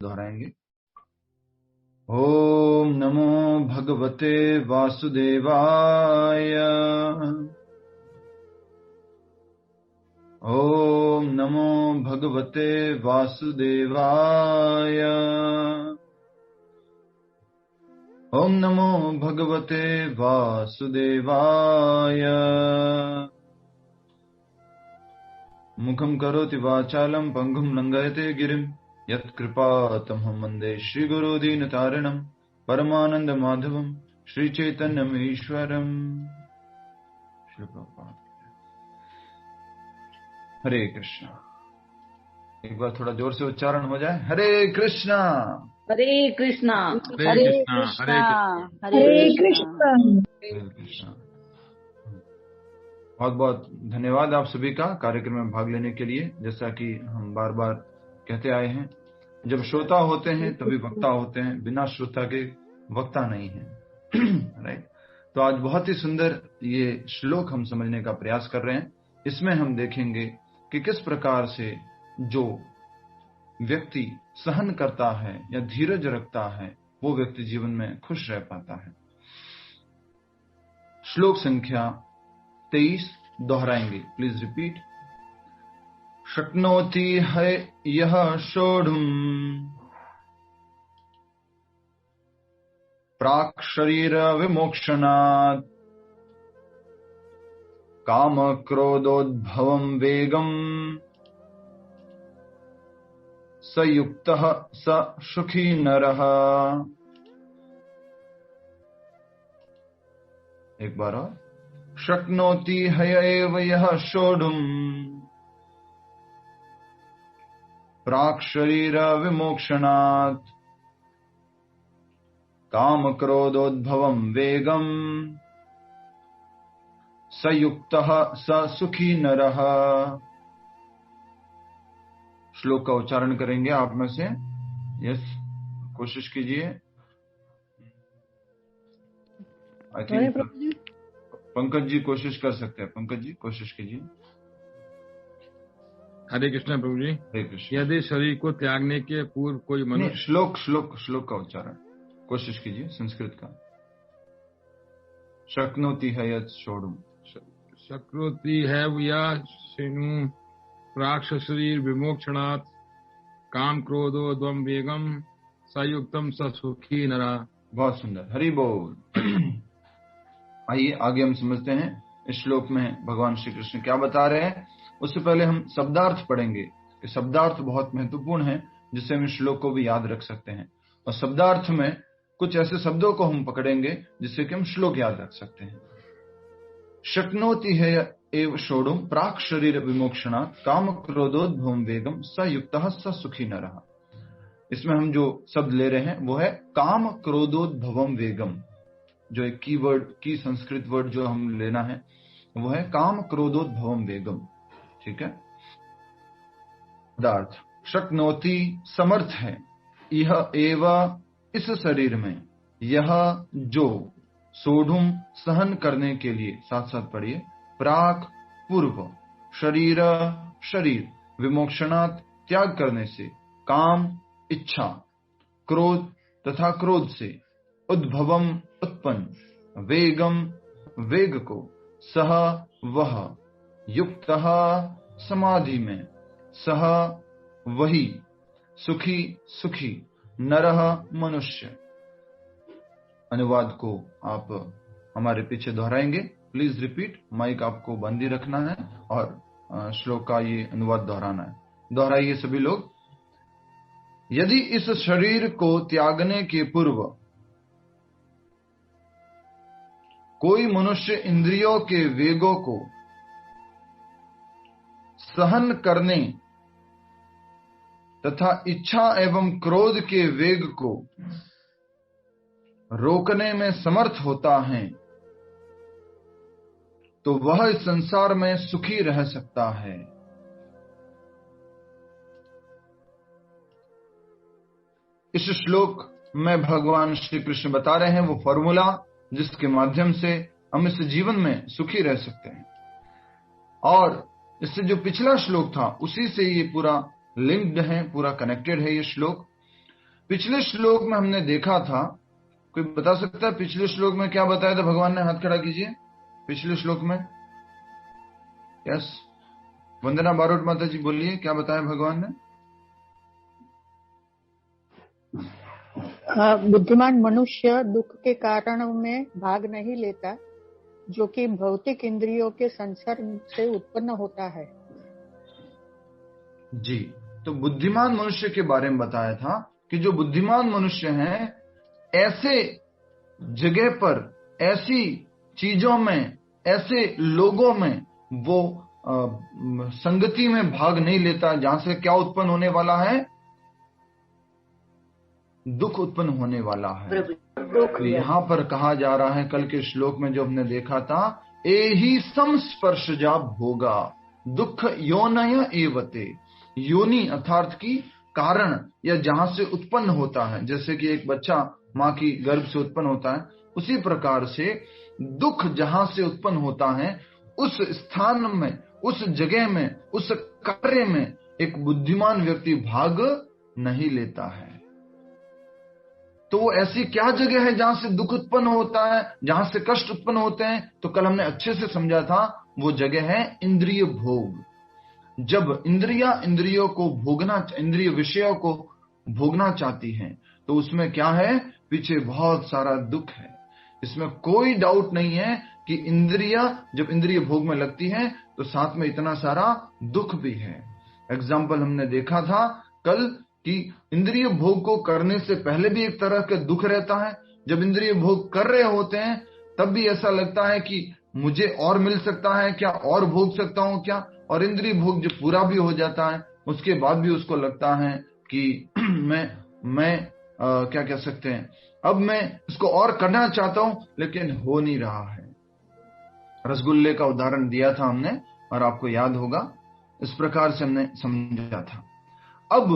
दोहराएंगे। ओम नमो भगवते वासुदेवाय। ओम नमो भगवते वासुदेवाय। ओम नमो भगवते वासुदेवाय। मुखं करोति वाचालं पंगुं लंघयते गिरिं यत्कृपातमहं वन्दे श्रीगुरुदीनतारिणं परमानन्दमाधवं श्रीचैतन्यमीश्वरम्। श्री प्रभुपाद। हरे कृष्णा। एक बार थोड़ा जोर से उच्चारण हो जाए। हरे कृष्णा हरे कृष्णा हरे कृष्णा हरे कृष्णा। हरे कृष्णा। बहुत बहुत धन्यवाद आप सभी का कार्यक्रम में भाग लेने के लिए। जैसा कि हम बार बार कहते आए हैं, जब श्रोता होते हैं तभी वक्ता होते हैं, बिना श्रोता के वक्ता नहीं है। राइट। तो आज बहुत ही सुंदर ये श्लोक हम समझने का प्रयास कर रहे हैं। इसमें हम देखेंगे कि किस प्रकार से जो व्यक्ति सहन करता है या धीरज रखता है वो व्यक्ति जीवन में खुश रह पाता है। श्लोक संख्या 23 दोहराएंगे। Please repeat. शक्नोति है यह सोढ़ुम प्राक् शरीर विमोक्षणात् काम क्रोधोद्भवं वेगम स युक्तः स सुखी नरः। एक बार और। शक्नोति है एव यह सोढ़ुम प्राक् शरीर विमोक्षणात् काम क्रोधोद्भवं वेगम स युक्तः स सुखी नरः। श्लोक का उच्चारण करेंगे आप में से। यस, कोशिश कीजिए। आई थिंक पंकज जी कोशिश कर सकते हैं। पंकज जी कोशिश कीजिए। हरे कृष्णा प्रभु जी। हरे कृष्ण। यदि शरीर को त्यागने के पूर्व कोई मनुष्य श्लोक का उच्चारण कोशिश कीजिए संस्कृत का। शक्नोति है यत् सोढ़ुम। शक्नोति है या शेनु प्राक् शरीर विमोक्षणात् काम क्रोधो द्वम वेगम सयुक्तम स सुखी नरा। बहुत सुंदर, हरि बोल। आइए आगे हम समझते हैं इस श्लोक में भगवान श्री कृष्ण क्या बता रहे हैं। उससे पहले हम शब्दार्थ पढ़ेंगे। शब्दार्थ बहुत महत्वपूर्ण है जिससे हम इस श्लोक को भी याद रख सकते हैं। और शब्दार्थ में कुछ ऐसे शब्दों को हम पकड़ेंगे जिससे कि हम श्लोक याद रख सकते हैं। शक्नोति है एव सोढ़ुम प्राक् शरीर विमोक्षणात् काम क्रोधोद्भवं वेगम स युक्तः स सुखी नरः। इसमें हम जो शब्द ले रहे हैं वो है काम क्रोधोद्भवं वेगम। जो एक की संस्कृत वर्ड जो हम लेना है वो है काम क्रोधोद्भवं वेगम। ठीक है। पदार्थ शक्नोति समर्थ है, यह एवं इस शरीर में, यह जो सोढ़ुम सहन करने के लिए, साथ साथ पढ़िए, प्राक पूर्व, शरीर शरीर, विमोक्षणात् त्याग करने से, काम इच्छा, क्रोध तथा क्रोध से, उद्भवम उत्पन्न, वेगम वेग को, सह वह, युक्तः समाधि में, सह वही, सुखी सुखी, नरः मनुष्य। अनुवाद को आप हमारे पीछे दोहराएंगे। Please repeat. माइक आपको बंद ही रखना है और श्लोक का ये अनुवाद दोहराना है। दोहराइए सभी लोग। यदि इस शरीर को त्यागने के पूर्व कोई मनुष्य इंद्रियों के वेगों को सहन करने तथा इच्छा एवं क्रोध के वेग को रोकने में समर्थ होता है तो वह इस संसार में सुखी रह सकता है। इस श्लोक में भगवान श्री कृष्ण बता रहे हैं वो फॉर्मूला जिसके माध्यम से हम इस जीवन में सुखी रह सकते हैं। और इससे जो पिछला श्लोक था उसी से ये पूरा लिंक्ड है, पूरा कनेक्टेड है ये श्लोक। पिछले श्लोक में हमने देखा था, कोई बता सकता है पिछले श्लोक में क्या बताया था भगवान ने? हाथ खड़ा कीजिए। पिछले श्लोक में यस, वंदना बारोट माता जी बोलिए, क्या बताया भगवान ने? बुद्धिमान मनुष्य दुख के कारणों में भाग नहीं लेता, जो कि भौतिक इंद्रियों के संसर्ग से उत्पन्न होता है। जी, तो बुद्धिमान मनुष्य के बारे में बताया था कि जो बुद्धिमान मनुष्य हैं, ऐसे जगह पर, ऐसी चीजों में, ऐसे लोगों में वो संगति में भाग नहीं लेता जहां से क्या उत्पन्न होने वाला है? दुख उत्पन्न होने वाला है। तो यहां पर कहा जा रहा है, कल के श्लोक में जो हमने देखा था, एहि संस्पर्शजा भोगा दुख योनय एवते। योनि अर्थात की कारण, या जहां से उत्पन्न होता है, जैसे कि एक बच्चा मां की गर्भ से उत्पन्न होता है, उसी प्रकार से दुख जहां से उत्पन्न होता है, उस स्थान में, उस जगह में, उस कार्य में एक बुद्धिमान व्यक्ति भाग नहीं लेता है। तो वो ऐसी क्या जगह है जहां से दुख उत्पन्न होता है, जहां से कष्ट उत्पन्न होते हैं? तो कल हमने अच्छे से समझा था, वो जगह है इंद्रिय भोग। जब इंद्रियों को भोगना, इंद्रिय विषयों को भोगना चाहती हैं, तो उसमें क्या है? पीछे बहुत सारा दुख है। इसमें कोई डाउट नहीं है कि जब इंद्रिय भोग में लगती है तो साथ में इतना सारा दुख भी है। एग्जाम्पल हमने देखा था कल कि इंद्रिय भोग को करने से पहले भी एक तरह का दुख रहता है। जब इंद्रिय भोग कर रहे होते हैं तब भी ऐसा लगता है कि मुझे और मिल सकता है क्या, और भोग सकता हूं क्या। और इंद्रिय भोग जब पूरा भी हो जाता है, उसके बाद भी उसको लगता है कि मैं क्या कह सकते हैं, अब मैं इसको और करना चाहता हूं, लेकिन हो नहीं रहा है। रसगुल्ले का उदाहरण दिया था हमने, और आपको याद होगा, इस प्रकार से हमने समझा था। अब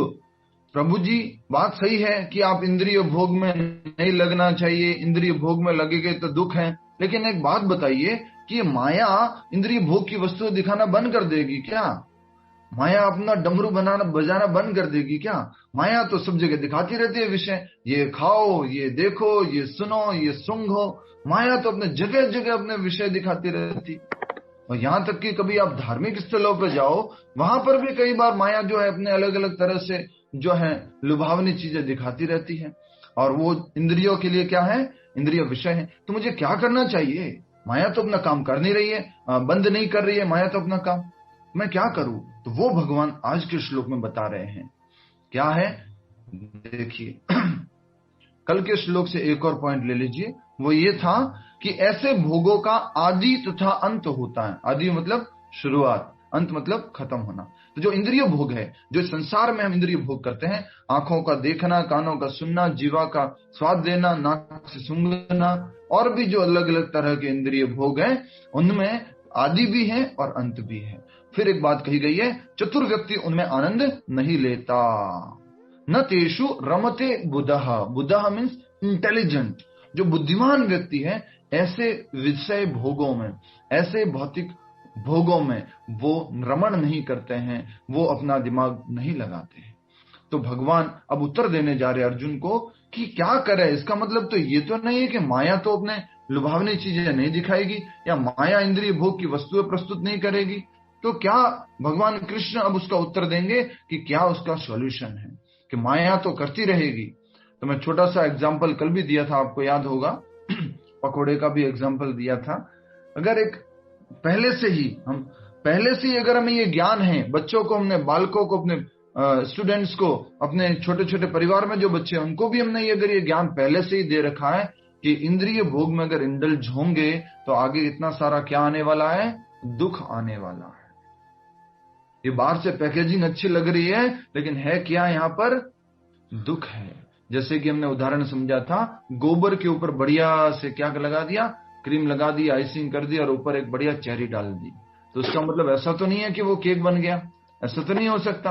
प्रभु जी, बात सही है कि आप इंद्रिय भोग में नहीं लगना चाहिए, इंद्रिय भोग में लगेंगे तो दुख है, लेकिन एक बात बताइए कि माया इंद्रिय भोग की वस्तु दिखाना बंद कर देगी क्या? माया अपना डमरू बजाना बंद कर देगी क्या? माया तो सब जगह दिखाती रहती है विषय, ये खाओ, ये देखो, ये सुनो, ये सूंघो। माया तो अपने जगह जगह अपने विषय दिखाती रहती। और यहां तक कि कभी आप धार्मिक स्थलों पर जाओ, वहां पर भी कई बार माया जो है अपने अलग अलग तरह से जो है लुभावनी चीजें दिखाती रहती है, और वो इंद्रियों के लिए क्या है? इंद्रिय विषय है। तो मुझे क्या करना चाहिए? माया तो अपना काम कर नहीं रही है, बंद नहीं कर रही है माया तो अपना काम, मैं क्या करूं? तो वो भगवान आज के श्लोक में बता रहे हैं। क्या है? देखिए, कल के श्लोक से एक और पॉइंट ले लीजिए। वो ये था कि ऐसे भोगों का आदि तथा अंत होता है। आदि मतलब शुरुआत, अंत मतलब खत्म होना। तो जो इंद्रिय भोग है, जो संसार में हम इंद्रिय भोग करते हैं, आंखों का देखना, कानों का सुनना, जीवा का स्वाद लेना, नाक से सूंघना, और भी जो अलग अलग तरह के इंद्रिय भोग हैं, उनमें आदि भी है और अंत भी है। फिर एक बात कही गई है, चतुर व्यक्ति उनमें आनंद नहीं लेता। न तेषु रमते बुधः। बुधः मीन्स इंटेलिजेंट। जो बुद्धिमान व्यक्ति है, ऐसे विषय भोगों में, ऐसे भौतिक भोगों में वो रमण नहीं करते हैं, वो अपना दिमाग नहीं लगाते हैं। तो भगवान अब उत्तर देने जा रहे अर्जुन को कि क्या करे। इसका मतलब तो ये तो नहीं है कि माया तो अपने लुभावनी चीजें नहीं दिखाएगी, या माया इंद्रिय भोग की वस्तुएं प्रस्तुत नहीं करेगी। तो क्या भगवान कृष्ण अब उसका उत्तर देंगे कि क्या उसका सॉल्यूशन है, कि माया तो करती रहेगी। तो मैं छोटा सा एग्जाम्पल कल भी दिया था, आपको याद होगा, पकोड़े का भी एग्जाम्पल दिया था। अगर एक पहले से ही अगर हमें ये ज्ञान है, बच्चों को हमने, बालकों को, अपने स्टूडेंट्स को, अपने छोटे छोटे परिवार में जो बच्चे हैं उनको भी हमने अगर ये ज्ञान पहले से ही दे रखा है कि इंद्रिय भोग में अगर इंडल्ज होंगे तो आगे इतना सारा क्या आने वाला है? दुख आने वाला है। ये बाहर से पैकेजिंग अच्छी लग रही है, लेकिन है क्या? यहाँ पर दुख है। जैसे कि हमने उदाहरण समझा था, गोबर के ऊपर बढ़िया से क्या लगा दिया? क्रीम लगा दी, आइसिंग कर दी, और ऊपर एक बढ़िया चेरी डाल दी। तो उसका मतलब ऐसा तो नहीं है कि वो केक बन गया, ऐसा तो नहीं हो सकता।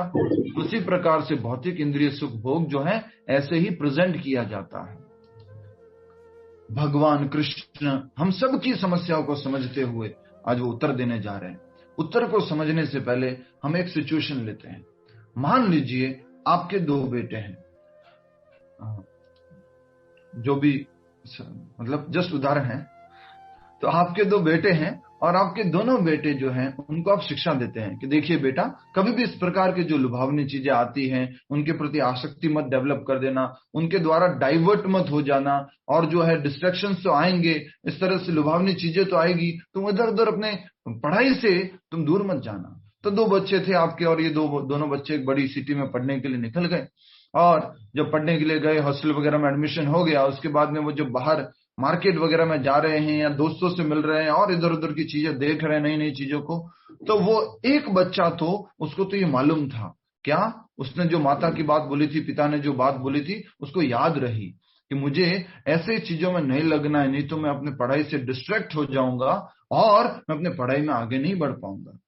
उसी प्रकार से भौतिक इंद्रिय सुख भोग जो है, ऐसे ही प्रेजेंट किया जाता है। भगवान कृष्ण हम सब की समस्याओं को समझते हुए आज वो उत्तर देने जा रहे हैं। उत्तर को समझने से पहले हम एक सिचुएशन लेते हैं। मान लीजिए आपके दो बेटे हैं, जो भी मतलब जस्ट उदाहरण है, तो आपके 2 बेटे हैं और आपके दोनों बेटे जो हैं उनको आप शिक्षा देते हैं कि देखिए बेटा, कभी भी इस प्रकार के जो लुभावनी चीजें आती हैं उनके प्रति आसक्ति मत डेवलप कर देना, उनके द्वारा डाइवर्ट मत हो जाना, और जो है डिस्ट्रैक्शंस तो आएंगे, इस तरह से लुभावनी चीजें तो आएगी, तुम इधर उधर अपने पढ़ाई से तुम दूर मत जाना। तो 2 बच्चे थे आपके, और ये दोनों बच्चे एक बड़ी सिटी में पढ़ने के लिए निकल गए, और जब पढ़ने के लिए गए, हॉस्टल वगैरह में एडमिशन हो गया, उसके बाद में वो जब बाहर मार्केट वगैरह में जा रहे हैं या दोस्तों से मिल रहे हैं और इधर उधर की चीजें देख रहे हैं, नई नई चीजों को, तो वो एक बच्चा तो उसको तो ये मालूम था, क्या उसने जो माता की बात बोली थी, पिता ने जो बात बोली थी, उसको याद रही कि मुझे ऐसे चीजों में नहीं लगना है, नहीं तो मैं अपने पढ़ाई से डिस्ट्रैक्ट हो जाऊंगा और मैं अपने पढ़ाई में आगे नहीं बढ़ पाऊंगा,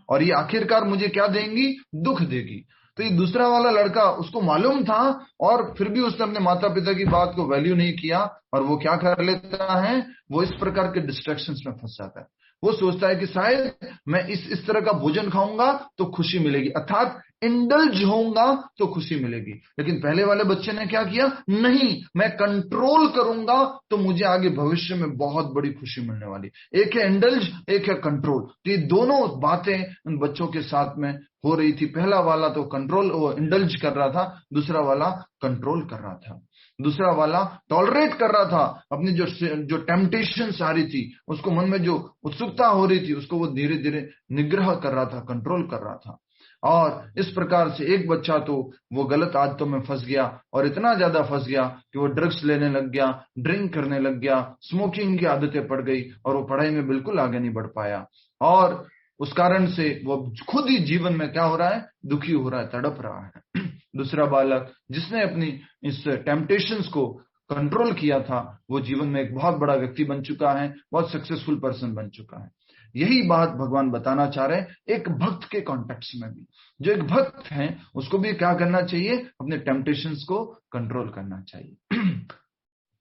और ये आखिरकार मुझे क्या देंगी, दुख देगी। तो ये दूसरा वाला लड़का, उसको मालूम था और फिर भी उसने अपने माता पिता की बात को वैल्यू नहीं किया, और वो क्या कर लेता है, वो इस प्रकार के डिस्ट्रैक्शंस में फंस जाता है। वो सोचता है कि शायद मैं इस तरह का भोजन खाऊंगा तो खुशी मिलेगी, अर्थात इंडल्ज होऊंगा तो खुशी मिलेगी। लेकिन पहले वाले बच्चे ने क्या किया, नहीं, मैं कंट्रोल करूंगा तो मुझे आगे भविष्य में बहुत बड़ी खुशी मिलने वाली। एक है इंडल्ज, एक है कंट्रोल। तो ये दोनों बातें उन बच्चों के साथ में हो रही थी। पहला वाला तो कंट्रोल, वो इंडल्ज कर रहा था, दूसरा वाला कंट्रोल कर रहा था। दूसरा वाला टॉलरेट कर रहा था अपनी जो टेम्पटेशंस आ रही थी, उसको मन में जो उत्सुकता हो रही थी, उसको वो धीरे धीरे निग्रह कर रहा था, कंट्रोल कर रहा था। और इस प्रकार से एक बच्चा तो वो गलत आदतों में फंस गया, और इतना ज्यादा फंस गया कि वो ड्रग्स लेने लग गया, ड्रिंक करने लग गया, स्मोकिंग की आदतें पड़ गई, और वो पढ़ाई में बिल्कुल आगे नहीं बढ़ पाया। और उस कारण से वो खुद ही जीवन में क्या हो रहा है, दुखी हो रहा है, तड़प रहा है। दूसरा बालक जिसने अपनी इस टेम्पटेशंस को कंट्रोल किया था, वो जीवन में एक बहुत बड़ा व्यक्ति बन चुका है, बहुत सक्सेसफुल पर्सन बन चुका है। यही बात भगवान बताना चाह रहे हैं एक भक्त के कॉन्टेक्स्ट में भी। जो एक भक्त है उसको भी क्या करना चाहिए, अपने टेम्पटेशंस को कंट्रोल करना चाहिए।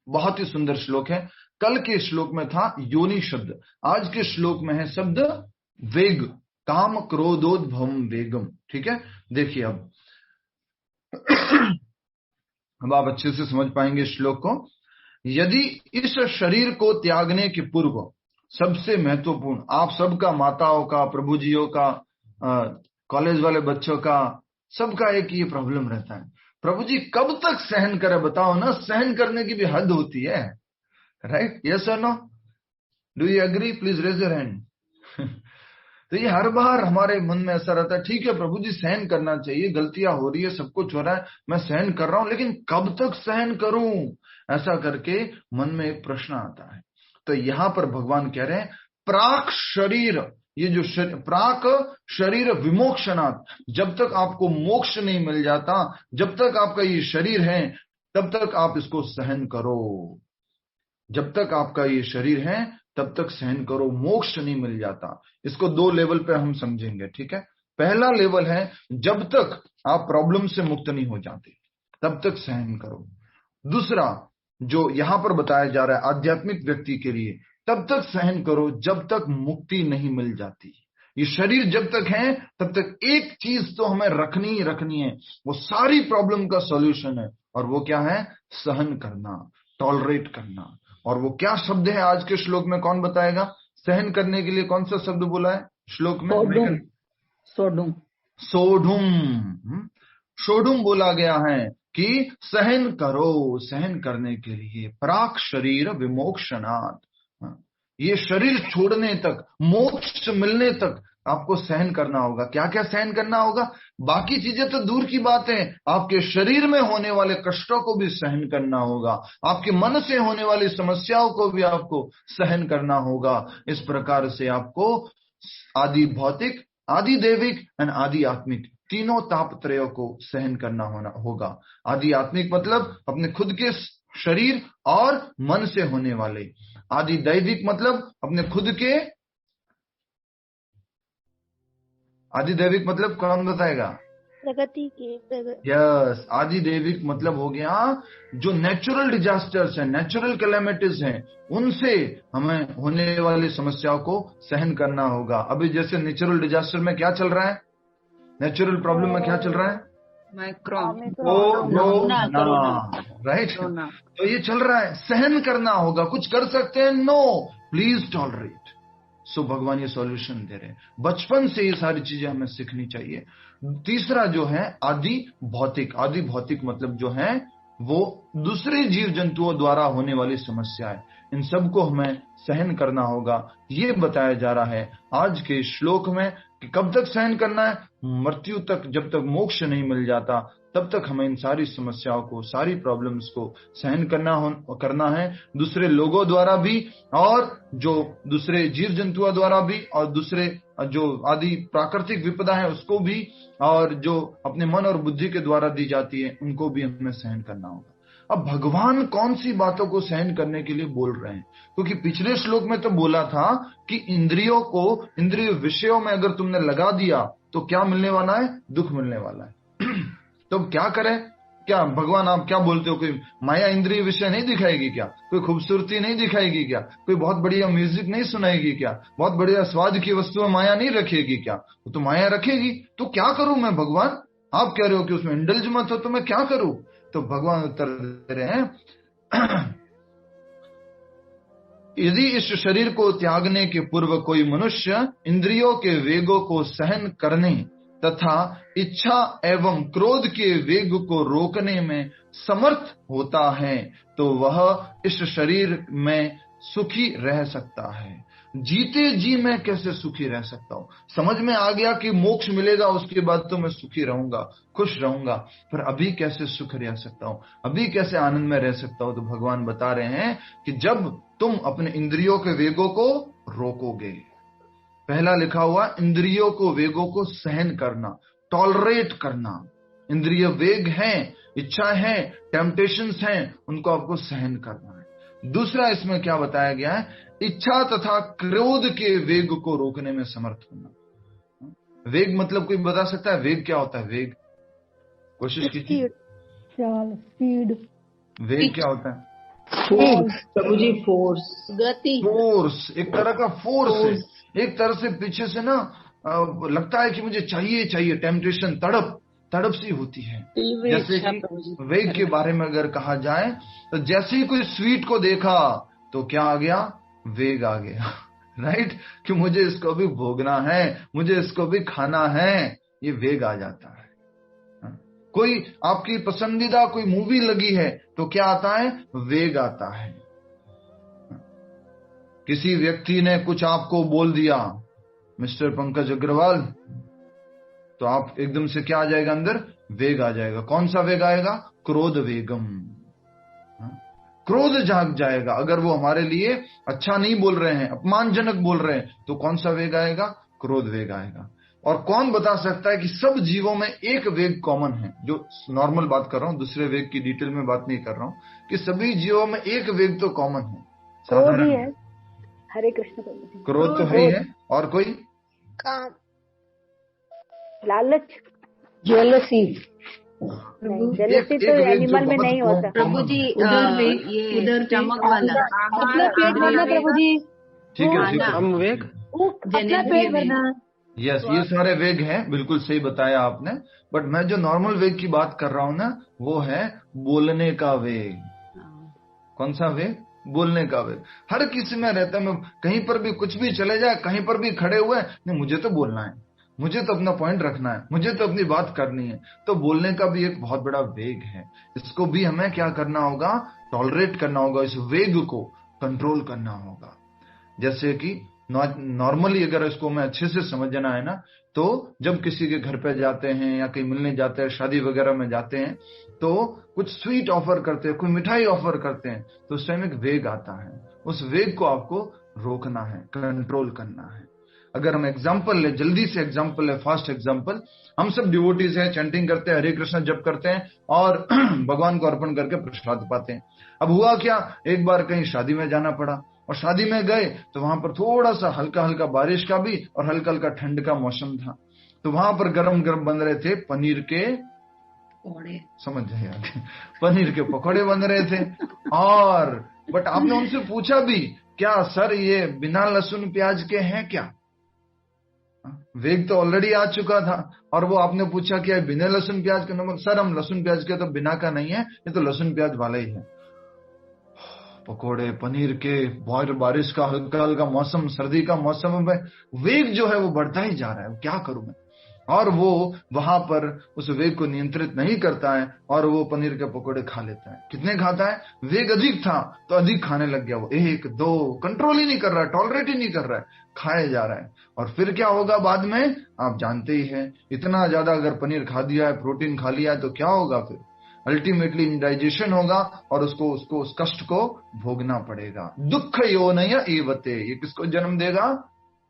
बहुत ही सुंदर श्लोक है। कल के श्लोक में था योनि शब्द, आज के श्लोक में है शब्द वेग, काम क्रोधोद्भवम वेगम। ठीक है, देखिए अब आप अच्छे से समझ पाएंगे श्लोक को। यदि इस शरीर को त्यागने के पूर्व सबसे महत्वपूर्ण, आप सबका, माताओं का, प्रभु जियों का, कॉलेज वाले बच्चों का, सबका एक ये प्रॉब्लम रहता है, प्रभु जी कब तक सहन करे, बताओ ना, सहन करने की भी हद होती है, राइट? यस और no? Do you agree? Please raise your hand. तो ये हर बार हमारे मन में ऐसा रहता है, ठीक है प्रभु जी सहन करना चाहिए, गलतियां हो रही है, सब कुछ हो रहा है, मैं सहन कर रहा हूं, लेकिन कब तक सहन करूं, ऐसा करके मन में एक प्रश्न आता है। तो यहां पर भगवान कह रहे हैं प्राक शरीर, ये जो प्राक शरीर विमोक्षणात्, जब तक आपको मोक्ष नहीं मिल जाता, जब तक आपका ये शरीर है तब तक आप इसको सहन करो, जब तक आपका ये शरीर है तब तक सहन करो, मोक्ष नहीं मिल जाता। इसको 2 लेवल पे हम समझेंगे, ठीक है? पहला लेवल है जब तक आप प्रॉब्लम से मुक्त नहीं हो जाते तब तक सहन करो। दूसरा जो यहां पर बताया जा रहा है आध्यात्मिक व्यक्ति के लिए, तब तक सहन करो जब तक मुक्ति नहीं मिल जाती। ये शरीर जब तक है तब तक एक चीज तो हमें रखनी ही रखनी है, वो सारी प्रॉब्लम का सॉल्यूशन है, और वो क्या है, सहन करना, टॉलरेट करना। और वो क्या शब्द है आज के श्लोक में, कौन बताएगा? सहन करने के लिए कौन सा शब्द बोला है श्लोक में? सोढुम। सोढुम, सोढुम बोला गया है कि सहन करो, सहन करने के लिए। प्राक शरीर विमोक्षणात्, ये शरीर छोड़ने तक, मोक्ष मिलने तक आपको सहन करना होगा। क्या क्या सहन करना होगा? बाकी चीजें तो दूर की बात है, आपके शरीर में होने वाले कष्टों को भी सहन करना होगा, आपके मन से होने वाली समस्याओं को भी आपको सहन करना होगा। इस प्रकार से आपको आदि भौतिक, आदि दैविक एंड आदि आत्मिक तीनों तापत्रयों को सहन करना होगा। आदि आत्मिक मतलब अपने खुद के शरीर और मन से होने वाले, आदि दैविक मतलब अपने खुद के, आदि दैविक मतलब कौन बताएगा? प्रगति के यस, आदि दैविक मतलब हो गया जो नेचुरल डिजास्टर्स हैं, नेचुरल कैलेमिटीज हैं, उनसे हमें होने वाली समस्याओं को सहन करना होगा। अभी जैसे नेचुरल डिजास्टर में क्या चल रहा है, नेचुरल प्रॉब्लम में क्या चल रहा है? राइट। रोना। तो ये चल रहा है, सहन करना होगा। कुछ कर सकते हैं? No, please tolerate. सो भगवान ये सॉल्यूशन दे रहे हैं। बचपन से ये सारी चीजें हमें सीखनी चाहिए। तीसरा जो है आदि भौतिक। आदि भौतिक मतलब जो है वो दूसरे जीव जंतुओं द्वारा होने वाली समस्याएं, इन सबको हमें सहन करना होगा। ये बताया जा रहा है आज के श्लोक में कि कब तक सहन करना है? मृत्यु तक, जब तक मोक्ष नहीं मिल जाता तब तक हमें इन सारी समस्याओं को, सारी प्रॉब्लम्स को सहन करना है, दूसरे लोगों द्वारा भी, और जो दूसरे जीव जंतुओं द्वारा भी, और दूसरे जो आदि प्राकृतिक विपदा है उसको भी, और जो अपने मन और बुद्धि के द्वारा दी जाती है उनको भी हमें सहन करना होगा। अब भगवान कौन सी बातों को सहन करने के लिए बोल रहे हैं? क्योंकि पिछले श्लोक में तो बोला था कि इंद्रियों को, इंद्रिय विषयों में अगर तुमने लगा दिया तो क्या मिलने वाला है? दुख मिलने वाला है। तो क्या करें? क्या भगवान आप क्या बोलते हो? कोई माया इंद्रिय विषय नहीं दिखाएगी क्या? कोई खूबसूरती नहीं दिखाएगी क्या? कोई बहुत बढ़िया म्यूजिक नहीं सुनाएगी क्या? बहुत बढ़िया स्वाद की वस्तुएं माया नहीं रखेगी क्या? वो तो माया रखेगी। तो क्या करूं मैं भगवान? आप कह रहे हो कि उसमें इंडल्ज मत हो, तो मैं क्या करूं? तो भगवान उत्तर दे रहे हैं यदि इस शरीर को त्यागने के पूर्व कोई मनुष्य इंद्रियों के वेगों को सहन करने तथा इच्छा एवं क्रोध के वेग को रोकने में समर्थ होता है तो वह इस शरीर में सुखी रह सकता है। जीते जी मैं कैसे सुखी रह सकता हूं? समझ में आ गया कि मोक्ष मिलेगा उसके बाद तो मैं सुखी रहूंगा, खुश रहूंगा, पर अभी कैसे सुख रह सकता हूं? अभी कैसे आनंद में रह सकता हूं? तो भगवान बता रहे हैं कि जब तुम अपने इंद्रियों के वेगों को रोकोगे। पहला लिखा हुआ इंद्रियों को, वेगों को सहन करना, टॉलरेट करना। इंद्रिय वेग हैं, इच्छा है, टेम्पटेशंस हैं, उनको आपको सहन करना है। दूसरा इसमें क्या बताया गया है? इच्छा तथा क्रोध के वेग को रोकने में समर्थ होना। वेग मतलब कोई बता सकता है वेग क्या होता है? वेग कोशिश कीजिए। स्पीड। वेग क्या होता है? प्रभु जी फोर्स, गति, फोर्स। एक तरह का फोर्स है, एक तरह से पीछे से ना लगता है कि मुझे चाहिए चाहिए, टेम्पटेशन, तड़प सी होती है। जैसे कि वेग के बारे में अगर कहा जाए तो जैसे ही कोई स्वीट को देखा तो क्या आ गया? वेग आ गया, राइट? कि मुझे इसको भी भोगना है, मुझे इसको भी खाना है, ये वेग आ जाता है। कोई आपकी पसंदीदा कोई मूवी लगी है तो क्या आता है? वेग आता है। किसी व्यक्ति ने कुछ आपको बोल दिया, मिस्टर पंकज अग्रवाल, तो आप एकदम से क्या आ जाएगा? अंदर वेग आ जाएगा। कौन सा वेग आएगा? क्रोध वेगम। क्रोध जाग जाएगा। अगर वो हमारे लिए अच्छा नहीं बोल रहे हैं, अपमानजनक बोल रहे हैं, तो कौन सा वेग आएगा? क्रोध वेग आएगा। और कौन बता सकता है कि सब जीवों में एक वेग कॉमन है? जो नॉर्मल बात कर रहा हूं, दूसरे वेग की डिटेल में बात नहीं कर रहा हूं, कि सभी जीवों में एक वेग तो कॉमन है, साधारण है। हरे कृष्ण प्रभु। क्रोध तो है ही है। और कोई? काम, लालच, जेलसी। जेलसी तो एनिमल में नहीं होता प्रभु जी। उधर चमक वाला प्रभु जी। ठीक है, हम वेग, अपना पेट भरना। यस, ये सारे वेग हैं, बिल्कुल सही बताया आपने। बट मैं जो नॉर्मल वेग की बात कर रहा हूं ना, वो है बोलने का वेग। कौन सा वेग? बोलने का वेग। हर किसी में रहता है। मैं कहीं पर भी कुछ भी चले जाए, कहीं पर भी खड़े हुए, नहीं मुझे तो बोलना है, मुझे तो अपना पॉइंट रखना है, मुझे तो अपनी बात करनी है। तो बोलने का भी एक बहुत बड़ा वेग है। इसको भी हमें क्या करना होगा? टॉलरेट करना होगा, इस वेग को कंट्रोल करना होगा। जैसे कि नॉर्मली अगर इसको मैं अच्छे से समझना है ना, तो जब किसी के घर पे जाते हैं या कहीं मिलने जाते हैं, शादी वगैरह में जाते हैं, तो कुछ स्वीट ऑफर करते हैं, कोई मिठाई ऑफर करते हैं, तो उस टाइम एक वेग आता है। उस वेग को आपको रोकना है, कंट्रोल करना है। अगर हम एग्जाम्पल ले, जल्दी से एग्जाम्पल है, फास्ट एग्जाम्पल, हम सब डिवोटीज हैं, चैंटिंग करते हैं, हरे कृष्ण जप करते हैं और भगवान को अर्पण करके प्रसाद पाते हैं। अब हुआ क्या, एक बार कहीं शादी में जाना पड़ा, और शादी में गए तो वहां पर थोड़ा सा हल्का हल्का बारिश का भी और हल्का हल्का ठंड का मौसम था। तो वहां पर गरम गरम बन रहे थे पनीर के पकौड़े, समझ जाइए, पनीर के पकौड़े बन रहे थे। और बट आपने उनसे पूछा भी, क्या सर ये बिना लहसुन प्याज के हैं क्या? वेग तो ऑलरेडी आ चुका था। और वो आपने पूछा कि बिना लहसुन प्याज के नमक, सर हम लहसुन प्याज के तो बिना का नहीं है, ये तो लहसुन प्याज वाला ही है। पकोड़े पनीर के, बारिश का हल्का हल्का मौसम, सर्दी का मौसम में वेग जो है वो बढ़ता ही जा रहा है, क्या करूं मैं। और वो वहां पर उस वेग को नियंत्रित नहीं करता है और वो पनीर के पकोड़े खा लेता है। कितने खाता है? वेग अधिक था तो अधिक खाने लग गया वो, 1 2 कंट्रोल ही नहीं कर रहा है, टॉलरेट ही नहीं कर रहा है, खाया जा रहा है। और फिर क्या होगा बाद में आप जानते ही हैं, इतना ज्यादा अगर पनीर खा दिया है, प्रोटीन खा लिया है तो क्या होगा फिर? अल्टीमेटली इंडाइजेशन होगा और उसको उस कष्ट को भोगना पड़ेगा। दुख योनय एवते, ये किसको जन्म देगा?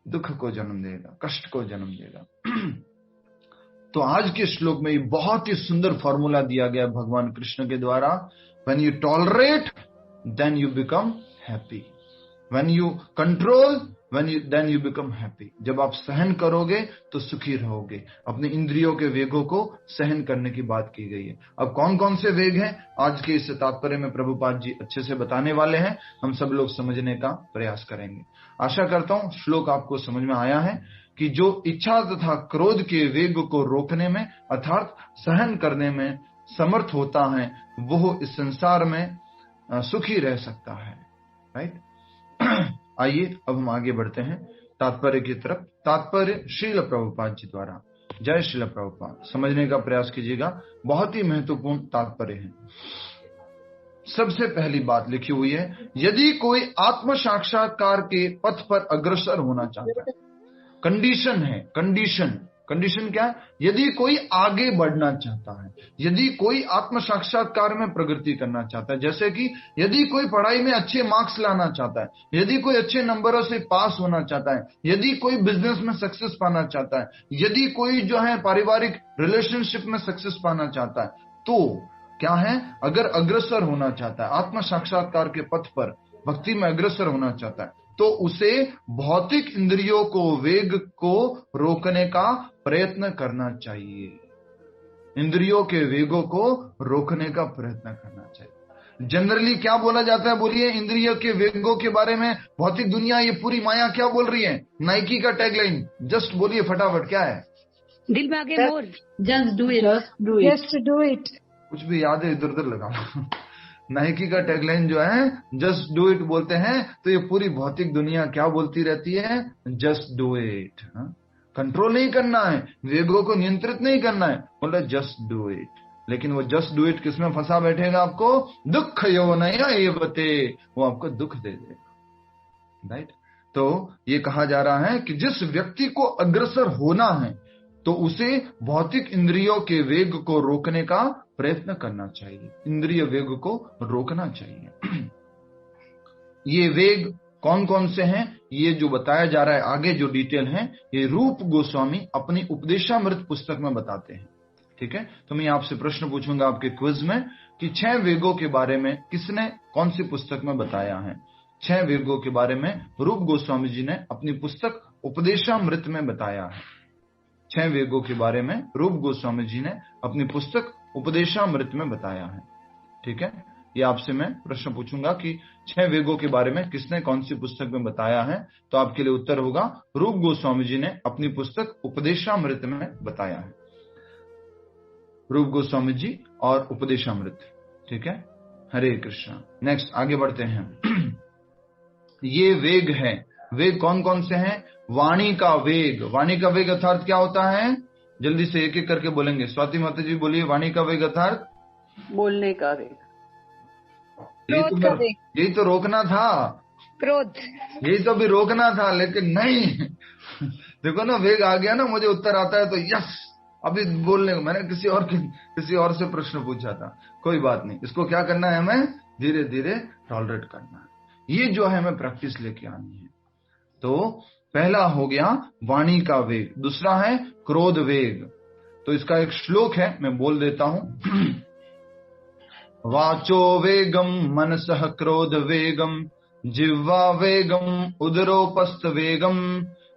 दुख को जन्म देगा, कष्ट को जन्म देगा। तो आज के श्लोक में ये बहुत ही सुंदर फॉर्मूला दिया गया भगवान कृष्ण के द्वारा। When you tolerate then you become happy, when you control then you become happy. जब आप सहन करोगे तो सुखी रहोगे। अपने इंद्रियों के वेगों को सहन करने की बात की गई है। अब कौन कौन से वेग हैं आज के इस तात्पर्य में प्रभुपाद जी अच्छे से बताने वाले हैं, हम सब लोग समझने का प्रयास करेंगे। आशा करता हूं श्लोक आपको समझ में आया है कि जो इच्छा तथा क्रोध के वेग को रोकने में अर्थात सहन करने में समर्थ होता है वो इस संसार में सुखी रह सकता है। राइट। आइए अब हम आगे बढ़ते हैं तात्पर्य की तरफ। तात्पर्य श्रील प्रभुपाद जी द्वारा। जय श्रील प्रभुपाद। समझने का प्रयास कीजिएगा, बहुत ही महत्वपूर्ण तात्पर्य है। सबसे पहली बात लिखी हुई है, यदि कोई आत्म साक्षात्कार के पथ पर अग्रसर होना चाहता है, कंडीशन है, कंडीशन क्या है? यदि कोई आगे बढ़ना चाहता है, यदि कोई आत्म साक्षात्कार में प्रगति करना चाहता है, जैसे कि यदि कोई पढ़ाई में अच्छे मार्क्स लाना चाहता है, यदि कोई अच्छे नंबरों से पास होना चाहता है, यदि कोई बिजनेस में सक्सेस पाना चाहता है, यदि कोई जो है पारिवारिक रिलेशनशिप में सक्सेस पाना चाहता है, तो क्या है? अगर अग्रसर होना चाहता है, आत्म साक्षात्कार के पथ पर भक्ति में अग्रसर होना चाहता है, तो उसे भौतिक इंद्रियों को वेग को रोकने का प्रयत्न करना चाहिए। इंद्रियों के वेगों को रोकने का प्रयत्न करना चाहिए। जनरली क्या बोला जाता है? बोलिए, इंद्रियों के वेगों के बारे में भौतिक दुनिया, ये पूरी माया क्या बोल रही है? नाइकी का टैगलाइन जस्ट बोलिए फटाफट, क्या है? दिल में आगे मोर, जस्ट डू इट। कुछ भी याद है इधर उधर लगा। नाइकी का टैगलाइन जो है जस्ट डू इट बोलते हैं, तो ये पूरी भौतिक दुनिया क्या बोलती रहती है? Just do it. कंट्रोल नहीं करना है, वेगों को नियंत्रित नहीं करना है, बोल रहे जस्ट डू इट। लेकिन वो जस्ट डू इट किसमें फंसा बैठेगा? आपको दुख योनय एवते, वो आपको दुख दे देगा। राइट। तो ये कहा जा रहा है कि जिस व्यक्ति को अग्रसर होना है तो उसे भौतिक इंद्रियों के वेग को रोकने का प्रयत्न करना चाहिए, इंद्रिय वेग को रोकना चाहिए। ये वेग कौन कौन से हैं, ये जो बताया जा रहा है आगे जो डिटेल है, ये रूप गोस्वामी अपनी उपदेशामृत पुस्तक में बताते हैं। ठीक है। तो मैं आपसे प्रश्न पूछूंगा आपके क्विज में कि 6 वेगों के बारे में किसने कौन सी पुस्तक में बताया है? 6 वेगों के बारे में रूप गोस्वामी जी ने अपनी पुस्तक उपदेशामृत में बताया है। 6 वेगों के बारे में रूप गोस्वामी जी ने अपनी पुस्तक उपदेशामृत में बताया है। ठीक है। ये आपसे मैं प्रश्न पूछूंगा कि 6 वेगों के बारे में किसने कौन सी पुस्तक में बताया है, तो आपके लिए उत्तर होगा रूप गोस्वामी जी ने अपनी पुस्तक उपदेशामृत में बताया है। रूप गोस्वामी जी और उपदेशामृत। ठीक है। हरे कृष्णा। नेक्स्ट आगे बढ़ते हैं। ये वेग है, वेग कौन कौन से हैं? वाणी का वेग। वाणी का वेग अर्थात क्या होता है? जल्दी से एक एक करके बोलेंगे। स्वाति माता जी बोलिए, वाणी का वेग अर्थात? बोलने का वेग। यही तो रोकना था, क्रोध। यही तो भी रोकना था, लेकिन नहीं। देखो ना, वेग आ गया ना, मुझे उत्तर आता है तो यस, अभी बोलने को। मैंने किसी और से प्रश्न पूछा था, कोई बात नहीं, इसको क्या करना है? हमें धीरे धीरे टॉलरेट करना है। ये जो है हमें प्रैक्टिस लेके आनी है। तो पहला हो गया वाणी का वेग, दूसरा है क्रोध वेग। तो इसका एक श्लोक है, मैं बोल देता हूं। वाचो वेगम मनसः क्रोध वेगम जिह्वा वेगम उदरोपस्थ वेगम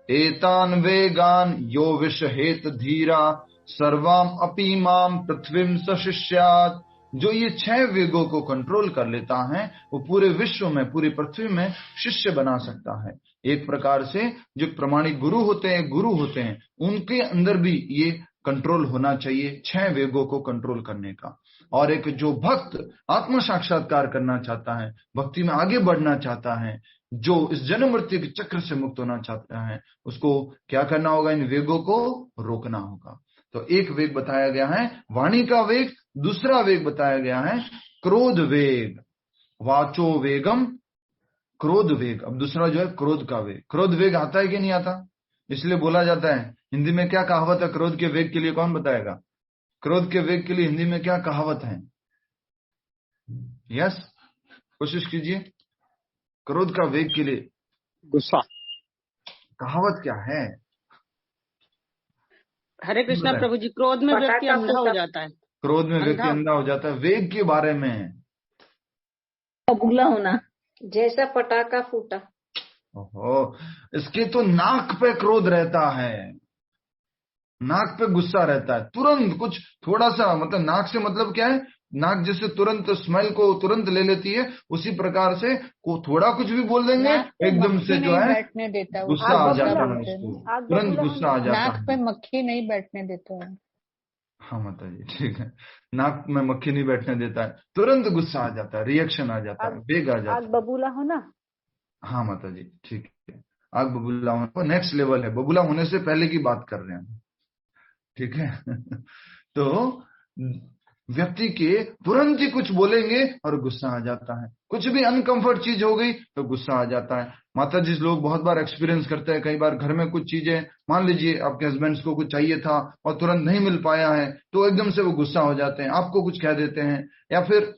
एतान वेगान यो विषहेत धीरा सर्वाम अपी माम पृथ्वीम सशिष्यात्। जो ये 6 वेगों को कंट्रोल कर लेता है वो पूरे विश्व में, पूरी पृथ्वी में शिष्य बना सकता है। एक प्रकार से जो प्रमाणिक गुरु होते हैं उनके अंदर भी ये कंट्रोल होना चाहिए 6 वेगों को कंट्रोल करने का। और एक जो भक्त आत्म साक्षात्कार करना चाहता है, भक्ति में आगे बढ़ना चाहता है, जो इस जन्म मृत्यु के चक्र से मुक्त होना चाहता है, उसको क्या करना होगा? इन वेगों को रोकना होगा। तो एक वेग बताया गया है वाणी का वेग, दूसरा वेग बताया गया है क्रोध वेग, वाचो वेगम क्रोध वेग। अब दूसरा जो है क्रोध का वेग। क्रोध वेग आता है कि नहीं आता? इसलिए बोला जाता है, हिंदी में क्या कहावत है क्रोध के वेग के लिए? कौन बताएगा? क्रोध के वेग के लिए हिंदी में क्या कहावत है? यस, कोशिश कीजिए। क्रोध का वेग के लिए गुस्सा। कहावत क्या है? हरे कृष्णा प्रभु जी। क्रोध में व्यक्ति अंधा हो जाता है। क्रोध में व्यक्ति अंधा हो जाता है। वेग के बारे में बबूला होना, जैसा पटाखा फूटा। ओहो, इसके तो नाक पे क्रोध रहता है, नाक पे गुस्सा रहता है, तुरंत कुछ थोड़ा सा, मतलब नाक से मतलब क्या है? नाक जैसे तुरंत स्मेल को तुरंत ले लेती है, उसी प्रकार से को थोड़ा कुछ भी बोल देंगे एकदम से जो है बैठने देता है, गुस्सा आ जाता है उसको, तुरंत गुस्सा आ जाता है। नाक पे मक्खी नहीं बैठने देता है। हाँ माता जी, ठीक है। नाक में मक्खी नहीं बैठने देता है, तुरंत गुस्सा आ जाता है, रिएक्शन आ जाता है, वेग आ जाता है। आग बबूला हो ना। हाँ माता जी, ठीक है। आग बबूला होना नेक्स्ट लेवल है, बबूला होने से पहले की बात कर रहे हैं, ठीक है। तो व्यक्ति के तुरंत ही कुछ बोलेंगे और गुस्सा आ जाता है, कुछ भी अनकंफर्ट चीज हो गई तो गुस्सा आ जाता है। माता जी लोग बहुत बार एक्सपीरियंस करते हैं, कई बार घर में कुछ चीजें, मान लीजिए आपके हस्बैंड्स को कुछ चाहिए था और तुरंत नहीं मिल पाया है, तो एकदम से वो गुस्सा हो जाते हैं, आपको कुछ कह देते हैं। या फिर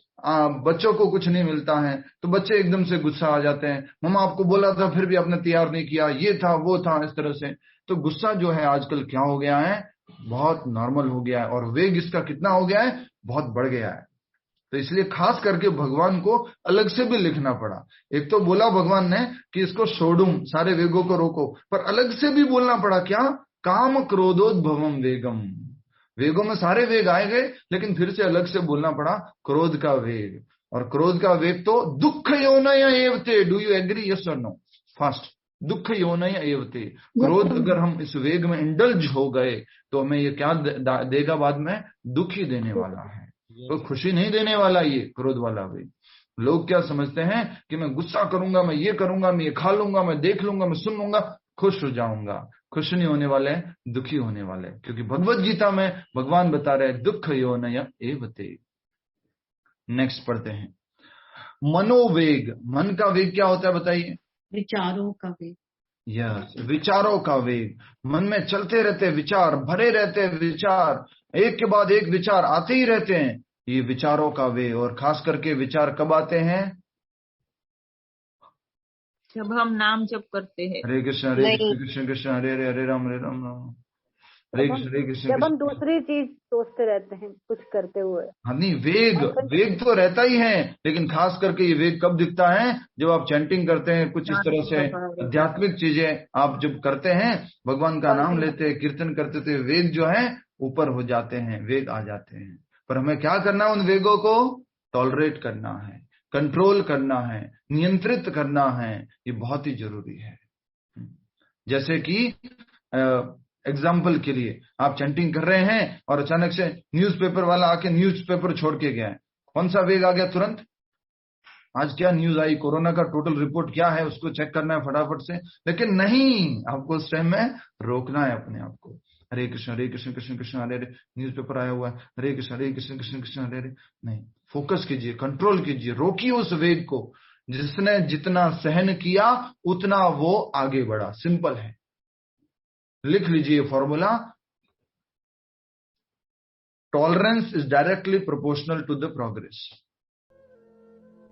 बच्चों को कुछ नहीं मिलता है तो बच्चे एकदम से गुस्सा आ जाते हैं, मम्मा आपको बोला था फिर भी आपने तैयार नहीं किया, ये था वो था, इस तरह से। तो गुस्सा जो है आजकल क्या हो गया है? बहुत नॉर्मल हो गया है, और वेग इसका कितना हो गया है? बहुत बढ़ गया है। तो इसलिए खास करके भगवान को अलग से भी लिखना पड़ा। एक तो बोला भगवान ने कि इसको छोड़ूं, सारे वेगों को रोको, पर अलग से भी बोलना पड़ा क्या? काम क्रोधोद्भवम वेगम। वेगों में सारे वेग आए गए, लेकिन फिर से अलग से बोलना पड़ा क्रोध का वेग। और क्रोध का वेग तो दुख योनय एवते। Do you agree? यस और नो? फर्स्ट, दुख योनय एवते। क्रोध अगर हम इस वेग में इंडल्ज हो गए तो हमें ये क्या देगा? बाद में दुख ही देने वाला है, तो खुशी नहीं देने वाला ये क्रोध वाला वेग। लोग क्या समझते हैं कि मैं गुस्सा करूंगा, मैं ये करूंगा, मैं ये खा लूंगा, मैं देख लूंगा, मैं सुन लूंगा, खुश हो जाऊंगा। खुश नहीं होने वाले, दुखी होने वाले, क्योंकि भगवत गीता में भगवान बता रहे दुख योनय एवते। नेक्स्ट पढ़ते हैं मनोवेग। मन का वेग क्या होता है बताइए? विचारों का वेग। यस, विचारों का वेग। मन में चलते रहते विचार, भरे रहते विचार, एक के बाद एक विचार आते ही रहते हैं, ये विचारों का वेग। और खास करके विचार कब आते हैं? जब हम नाम जप करते हैं। हरे कृष्ण हरे कृष्ण कृष्ण कृष्ण हरे हरे, हरे राम राम हरे कृष्ण। जब हम दूसरी चीज सोचते रहते हैं कुछ करते हुए। हाँ नहीं, वेग तो रहता ही है, लेकिन खास करके ये वेग कब दिखता है? जब आप चैंटिंग करते हैं, कुछ इस तरह से आध्यात्मिक चीजें आप जब करते हैं, भगवान का नाम लेते हैं, कीर्तन करते थे, वेग जो है ऊपर हो जाते हैं, वेग आ जाते हैं। पर हमें क्या करना है? उन वेगों को टॉलरेट करना है, कंट्रोल करना है, नियंत्रित करना है, ये बहुत ही जरूरी है। जैसे कि एग्जाम्पल के लिए आप चैंटिंग कर रहे हैं और अचानक से न्यूज़पेपर वाला आके न्यूज़पेपर छोड़ के गया है, कौन सा वेग आ गया तुरंत? आज क्या न्यूज आई, कोरोना का टोटल रिपोर्ट क्या है, उसको चेक करना है फटाफट से। लेकिन नहीं, आपको उस टाइम में रोकना है अपने आप को। हरे कृष्ण कृष्ण कृष्ण हरे हरे, न्यूज़पेपर आया हुआ है, हरे कृष्ण कृष्ण कृष्ण हरे हरे। नहीं, फोकस कीजिए, कंट्रोल कीजिए, रोकिए उस वेग को। जिसने जितना सहन किया उतना वो आगे बढ़ा। सिंपल है, लिख लीजिए formula. Tolerance is directly proportional to the progress.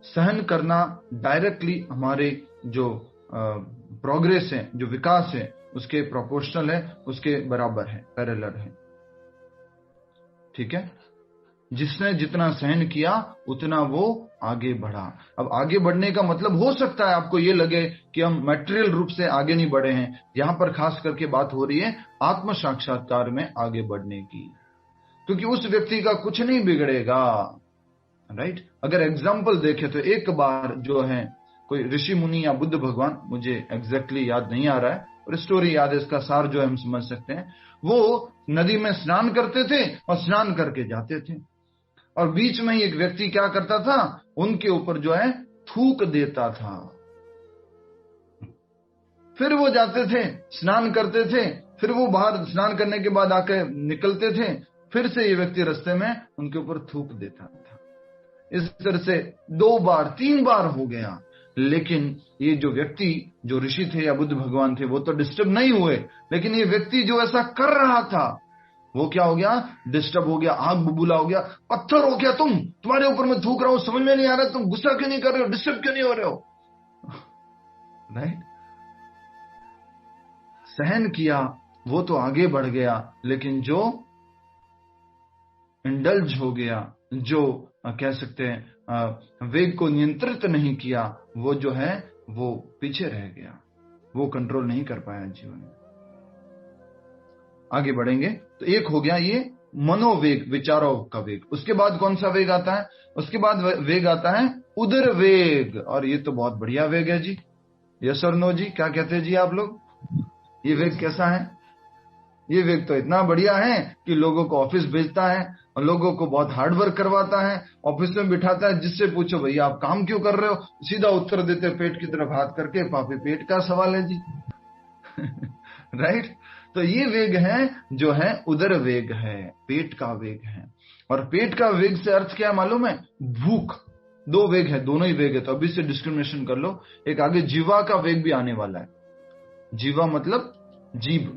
सहन करना डायरेक्टली हमारे जो प्रोग्रेस है, जो विकास है, उसके प्रोपोर्शनल है, उसके बराबर है, पैरेलल है। ठीक है, जिसने जितना सहन किया उतना वो आगे बढ़ा। अब आगे बढ़ने का मतलब हो सकता है आपको ये लगे कि हम मटेरियल रूप से आगे नहीं बढ़े हैं। यहां पर खास करके बात हो रही है आत्म साक्षात्कार में आगे बढ़ने की, क्योंकि उस व्यक्ति का कुछ नहीं बिगड़ेगा। राइट, अगर एग्जाम्पल देखें तो एक बार जो है कोई ऋषि मुनि या बुद्ध भगवान, मुझे एग्जैक्टली याद नहीं आ रहा है, और स्टोरी याद है, इसका सार जो है हम समझ सकते हैं। वो नदी में स्नान करते थे और स्नान करके जाते थे, और बीच में ही एक व्यक्ति क्या करता था, उनके ऊपर जो है थूक देता था। फिर वो जाते थे, स्नान करते थे, फिर वो बाहर स्नान करने के बाद आके निकलते थे, फिर से ये व्यक्ति रास्ते में उनके ऊपर थूक देता था। इस तरह से 2 बार 3 बार हो गया, लेकिन ये जो व्यक्ति, जो ऋषि थे या बुद्ध भगवान थे, वो तो डिस्टर्ब नहीं हुए, लेकिन ये व्यक्ति जो ऐसा कर रहा था वो क्या हो गया, डिस्टर्ब हो गया, आग बबूला हो गया, पत्थर हो गया, तुम्हारे ऊपर मैं थूक रहा हूं, समझ में नहीं आ रहा, तुम गुस्सा क्यों नहीं कर रहे हो, डिस्टर्ब क्यों नहीं हो रहे हो, राइट। सहन किया, वो तो आगे बढ़ गया, लेकिन जो इंडल्ज हो गया, जो कह सकते हैं वेग को नियंत्रित नहीं किया, वो जो है वो पीछे रह गया, वो कंट्रोल नहीं कर पाया जीवन में। आगे बढ़ेंगे तो एक हो गया ये मनोवेग, विचारों का वेग। उसके बाद कौन सा वेग आता है, उसके बाद वेग आता है उदर वेग, और ये तो बहुत बढ़िया वेग है जी। यस और नो जी, क्या कहते हैं जी आप लोग, ये वेग कैसा है? ये वेग तो इतना बढ़िया है कि लोगों को ऑफिस भेजता है और लोगों को बहुत हार्ड वर्क करवाता है, ऑफिस में बिठाता है, जिससे पूछो भैया आप काम क्यों कर रहे हो, सीधा उत्तर देते पेट की तरफ हाथ करके, पापी पेट का सवाल है जी। राइट। तो ये वेग है जो है उदर वेग है, पेट का वेग है। और पेट का वेग से अर्थ क्या मालूम है, भूख। 2 वेग है, दोनों ही वेग है, तो अभी से डिस्क्रिमिनेशन कर लो। एक आगे जीवा का वेग भी आने वाला है, जीवा मतलब जीभ,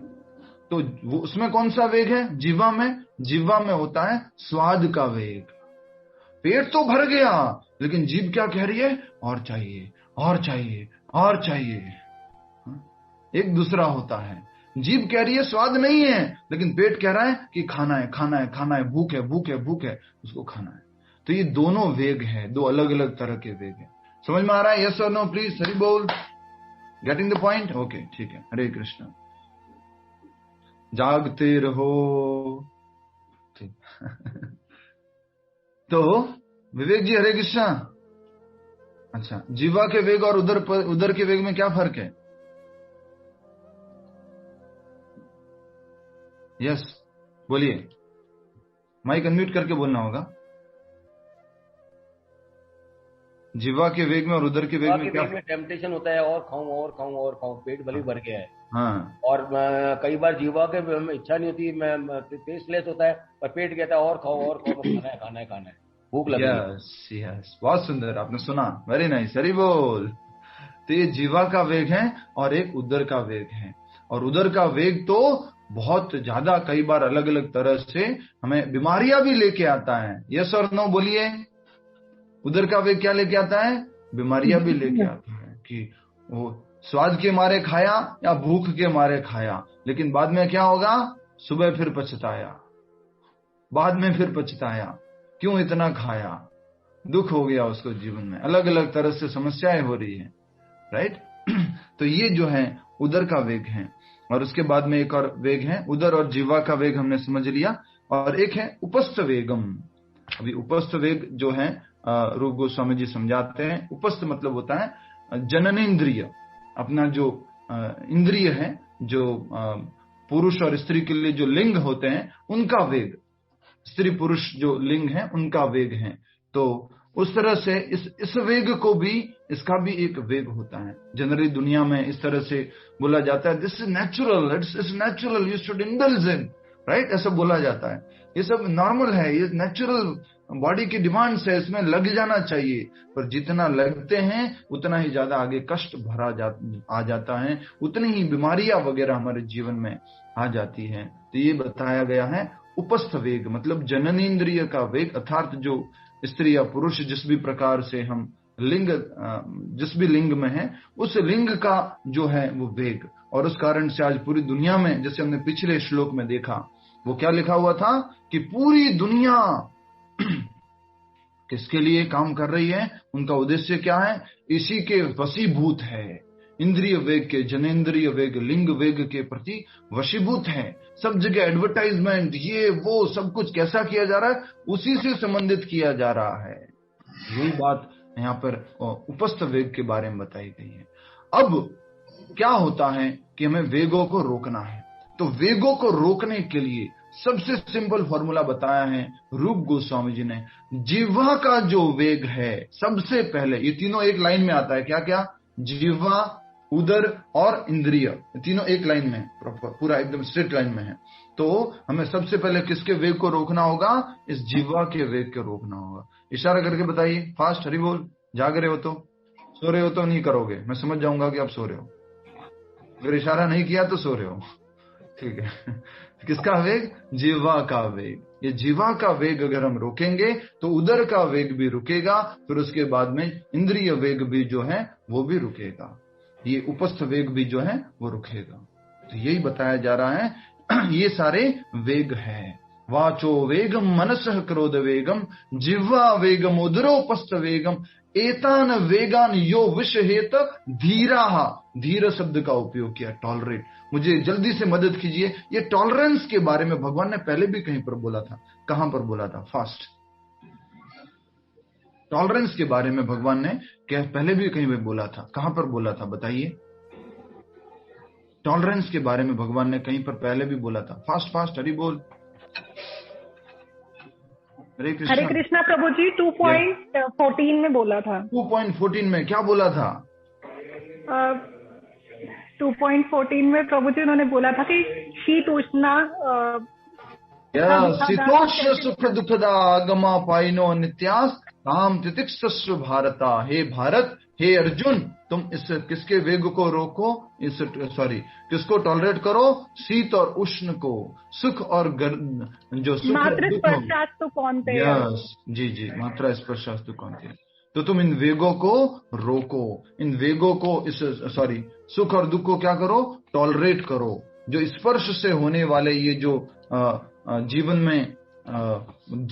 तो वो उसमें कौन सा वेग है, जीवा में? जीवा में होता है स्वाद का वेग। पेट तो भर गया, लेकिन जीभ क्या कह रही है, और चाहिए और चाहिए और चाहिए। एक दूसरा होता है, जीभ कह रही है स्वाद नहीं है, लेकिन पेट कह रहा है कि खाना है खाना है खाना है, भूख है भूख है भूख है, उसको खाना है। तो ये दोनों वेग है, 2 अलग अलग तरह के वेग है। समझ में आ रहा है? यस और नो प्लीज, हरि बोल। Getting the point? ओके, ठीक है। हरे कृष्ण। जागते रहो, ठीक। तो विवेक जी हरे कृष्ण। अच्छा, जीवा के वेग और उदर के वेग में क्या फर्क है? यस, बोलिए, माइक अनम्यूट करके बोलना होगा। जीवा के वेग में और उदर के वेग में क्या? टेम्पटेशन होता है, और खाऊं और खाऊं और खाऊं, पेट भले भर गया है। हाँ। और कई बार जीवा के इच्छा नहीं होती, मैं टेस्टलेस होता है, पर पेट कहता है और खाओ और खाओ, खाना है खाना है खाना है, भूख लगी है। यस यस, बहुत सुंदर, आपने सुना, वेरी नाइस, हरि बोल। तो ये जीवा का वेग है और एक उदर का वेग है। और उदर का वेग तो बहुत ज्यादा, कई बार अलग अलग तरह से हमें बीमारियां भी लेके आता है। यस और नो बोलिए। उदर का वेग क्या लेके आता है? बीमारियां भी लेके आता है, कि वो स्वाद के मारे खाया या भूख के मारे खाया, लेकिन बाद में क्या होगा, सुबह फिर पछताया, बाद में फिर पछताया, क्यों इतना खाया, दुख हो गया उसको जीवन में, अलग अलग तरह से समस्याएं हो रही है, राइट। तो ये जो है उदर का वेग है। और उसके बाद में एक और वेग है, उदर और जीवा का वेग हमने समझ लिया। और एक है उपस्थ वेगम। अभी उपस्थ वेग जो है रूप गोस्वामी जी समझाते हैं। उपस्थ मतलब होता है जननेन्द्रिय, अपना जो इंद्रिय है, जो पुरुष और स्त्री के लिए जो लिंग होते हैं उनका वेग, स्त्री पुरुष जो लिंग है उनका वेग है। तो उस तरह से इस वेग को भी, इसका भी एक वेग होता है। जनरली दुनिया में इस तरह से बोला जाता है, this is natural, it's natural, you should indulge in, right, ऐसा बोला जाता है। ये सब नॉर्मल है, ये नेचुरल बॉडी की डिमांड्स है, इसमें लग जाना चाहिए। पर जितना लगते हैं उतना ही ज्यादा आगे कष्ट भरा आ जाता है, उतनी ही बीमारियां वगैरह हमारे जीवन में आ जाती है। तो ये बताया गया है उपस्थ वेग, मतलब जननेन्द्रिय का वेग, अर्थात जो स्त्री या पुरुष जिस भी प्रकार से हम लिंग, जिस भी लिंग में है, उस लिंग का जो है वो वेग। और उस कारण से आज पूरी दुनिया में, जैसे हमने पिछले श्लोक में देखा, वो क्या लिखा हुआ था कि पूरी दुनिया किसके लिए काम कर रही है, उनका उद्देश्य क्या है, इसी के वशीभूत है, इंद्रिय वेग के, जनेन्द्रिय वेग, लिंग वेग के प्रति वशीभूत है। सब जगह एडवर्टाइजमेंट, ये वो सब कुछ कैसा किया जा रहा है, उसी से संबंधित किया जा रहा है। यही बात यहाँ पर उपस्थ वेग के बारे में बताई गई है। अब क्या होता है कि हमें वेगों को रोकना है, तो वेगों को रोकने के लिए सबसे सिंपल फॉर्मूला बताया है रूप गोस्वामी जी ने। जिह्वा का जो वेग है, सबसे पहले ये तीनों एक लाइन में आता है, क्या क्या? जिह्वा, उदर और इंद्रिय, तीनों एक लाइन में, पूरा एकदम स्ट्रेट लाइन में है। तो हमें सबसे पहले किसके वेग को रोकना होगा? इस जिह्वा के वेग को रोकना होगा। इशारा करके बताइए, फास्ट, हरी बोल। जाग रहे हो तो, सो रहे हो तो नहीं करोगे, मैं समझ जाऊंगा कि आप सो रहे हो। अगर इशारा नहीं किया तो सो रहे हो, ठीक है। किसका वेग? जिह्वा का वेग। ये जिह्वा का वेग अगर हम रोकेंगे तो उदर का वेग भी रुकेगा, फिर उसके बाद में इंद्रिय वेग भी जो है वो भी रुकेगा, ये उपस्थ वेग भी जो है वो रुकेगा। तो यही बताया जा रहा है, ये सारे वेग है। वाचो वेगम मनसः क्रोध वेगम जिह्वा वेगम उदरोपस्थ वेगम एतान वेगान यो विषहेत धीराहा। धीर शब्द का उपयोग किया, टॉलरेट। मुझे जल्दी से मदद कीजिए, ये टॉलरेंस के बारे में भगवान ने पहले भी कहीं पर बोला था। कहां पर बोला था? फास्ट। टॉलरेंस के बारे में भगवान ने क्या पहले भी कहीं पर बोला था? कहां पर बोला था बताइए? टॉलरेंस के बारे में भगवान ने कहीं पर पहले भी बोला था। फास्ट फास्ट, हरि बोल। हरे कृष्णा प्रभु जी। 2.14 में बोला था। 2.14 में क्या बोला था? 2.14 में प्रभु जी उन्होंने बोला था कि शीत उष्णा शीतोष्ण सुख दुखदा आगमा पाइनो नित्यास काम तितिक्षस्व भारता। हे भारत, हे अर्जुन, तुम इस किसके वेग को रोको? इस किसको टॉलरेट करो? शीत और उष्ण को, सुख और जो सुख मात्र स्पर्शास्तु कौन्तेय। यस, जी जी, मात्रा स्पर्शास्तु कौन्तेय। तो तुम इन वेगों को रोको, इन वेगों को सुख और दुख को क्या करो? टॉलरेट करो। जो स्पर्श से होने वाले ये जो जीवन में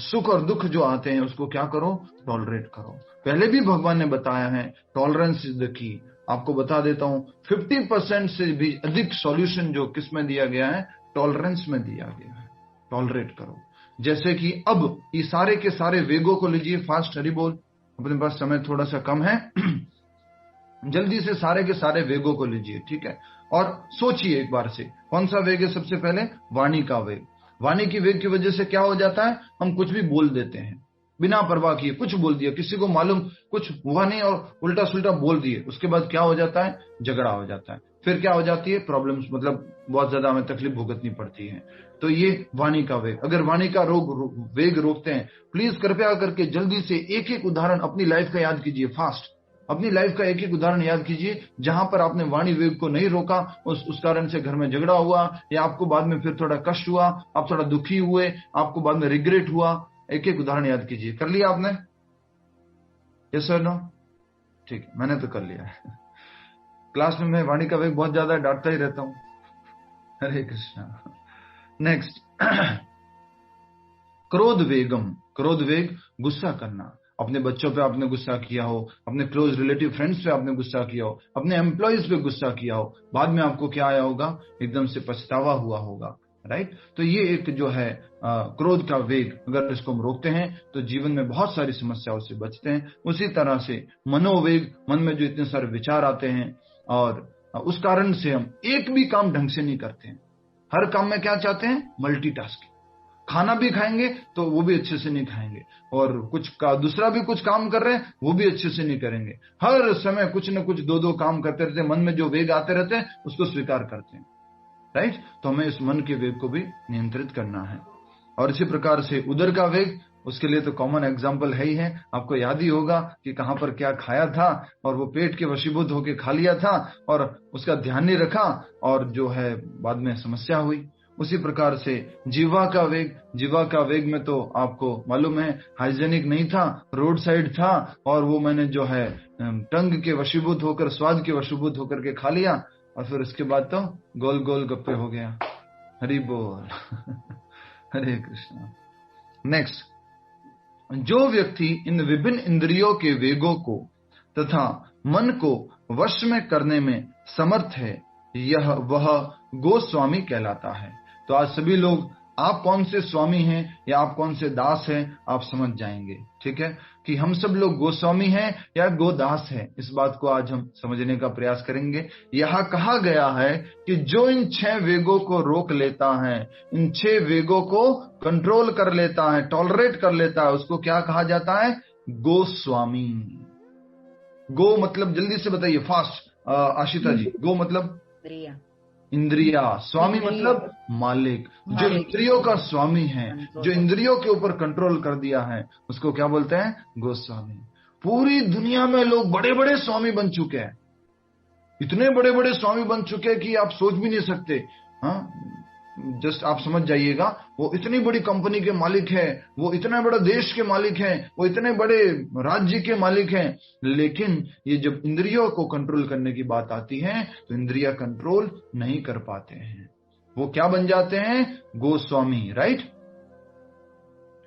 सुख और दुख जो आते हैं उसको क्या करो? टॉलरेट करो। पहले भी भगवान ने बताया है टॉलरेंस इज द की। आपको बता देता हूं, 50% से भी अधिक सॉल्यूशन जो किस में दिया गया है? टॉलरेंस में दिया गया है। टॉलरेट करो। जैसे कि अब ये सारे के सारे वेगों को लीजिए, फास्ट, हरि बोल। अपने पास समय थोड़ा सा कम है, जल्दी से सारे के सारे वेगों को लीजिए, ठीक है? और सोचिए एक बार से, कौन सा वेग है? सबसे पहले वाणी का वेग। वाणी की वेग की वजह से क्या हो जाता है? हम कुछ भी बोल देते हैं बिना परवाह किए, कुछ बोल दिया, किसी को मालूम कुछ हुआ नहीं और उल्टा सुल्टा बोल दिए, उसके बाद क्या हो जाता है? झगड़ा हो जाता है। फिर क्या हो जाती है? प्रॉब्लम्स, मतलब बहुत ज्यादा हमें तकलीफ भुगतनी पड़ती है। तो ये वाणी का वेग। अगर वाणी का वेग रोकते हैं, प्लीज कृपया करके जल्दी से एक एक उदाहरण अपनी लाइफ का याद कीजिए। फास्ट, अपनी लाइफ का एक एक उदाहरण याद कीजिए जहां पर आपने वाणी वेग को नहीं रोका, उस कारण से घर में झगड़ा हुआ, या आपको बाद में फिर थोड़ा कष्ट हुआ, आप थोड़ा दुखी हुए, आपको बाद में रिग्रेट हुआ। एक एक उदाहरण याद कीजिए। कर लिया आपने? यस और नो? ठीक, मैंने तो कर लिया है। क्लास में मैं वाणी का वेग बहुत ज्यादा डांटता ही रहता हूं। हरे कृष्णा। नेक्स्ट, क्रोध वेगम। क्रोध वेग, गुस्सा करना। अपने बच्चों पे आपने गुस्सा किया हो, अपने क्लोज रिलेटिव फ्रेंड्स पे आपने गुस्सा किया हो, अपने एम्प्लॉइज पे गुस्सा किया हो, बाद में आपको क्या आया होगा? एकदम से पछतावा हुआ होगा, राइट? तो ये एक जो है क्रोध का वेग, अगर इसको हम रोकते हैं तो जीवन में बहुत सारी समस्याओं से बचते हैं। उसी तरह से मनोवेग, मन में जो इतने सारे विचार आते हैं और उस कारण से हम एक भी काम ढंग से नहीं करते हैं। हर काम में क्या चाहते हैं? मल्टीटास्किंग। खाना भी खाएंगे तो वो भी अच्छे से नहीं खाएंगे, और कुछ का दूसरा भी कुछ काम कर रहे हैं वो भी अच्छे से नहीं करेंगे। हर समय कुछ न कुछ दो काम करते रहते हैं। मन में जो वेग आते रहते हैं उसको स्वीकार करते हैं, राइट? तो हमें इस मन के वेग को भी नियंत्रित करना है। और इसी प्रकार से उदर का वेग, उसके लिए तो कॉमन एग्जाम्पल है ही है। आपको याद ही होगा कि कहां पर क्या खाया था और वो पेट के वशीभूत होकर खा लिया था और उसका ध्यान नहीं रखा और जो है बाद में समस्या हुई। उसी प्रकार से जीवा का वेग। जीवा का वेग में तो आपको मालूम है हाइजेनिक नहीं था, रोड साइड था, और वो मैंने जो है टंग के वशीभूत होकर, स्वाद के वशीभूत होकर के खा लिया, और फिर उसके बाद तो गोल गोल गप्पे हो गया। हरि बोल। हरे कृष्णा। नेक्स्ट, जो व्यक्ति इन विभिन्न इंद्रियों के वेगों को तथा मन को वश में करने में समर्थ है, वह गोस्वामी कहलाता है। तो आज सभी लोग आप कौन से स्वामी हैं या आप कौन से दास हैं आप समझ जाएंगे। ठीक है, कि हम सब लोग गोस्वामी हैं या गोदास हैं, इस बात को आज हम समझने का प्रयास करेंगे। यहाँ कहा गया है कि जो इन 6 वेगों को रोक लेता है, इन 6 वेगों को कंट्रोल कर लेता है, टॉलरेट कर लेता है, उसको क्या कहा जाता है? गोस्वामी। गो मतलब, जल्दी से बताइए फास्ट आशिता जी। गो मतलब इंद्रिया, स्वामी मतलब मालिक। जो इंद्रियों का स्वामी है, जो इंद्रियों के ऊपर कंट्रोल कर दिया है, उसको क्या बोलते हैं? गोस्वामी। पूरी दुनिया में लोग बड़े बड़े स्वामी बन चुके हैं, इतने बड़े बड़े स्वामी बन चुके हैं कि आप सोच भी नहीं सकते। हाँ, जस्ट आप समझ जाइएगा, वो इतनी बड़ी कंपनी के मालिक है, वो इतना बड़ा देश के मालिक हैं, वो इतने बड़े राज्य के मालिक हैं, लेकिन ये जब इंद्रियों को कंट्रोल करने की बात आती है तो इंद्रिया कंट्रोल नहीं कर पाते हैं, वो क्या बन जाते हैं? गोस्वामी। राइट,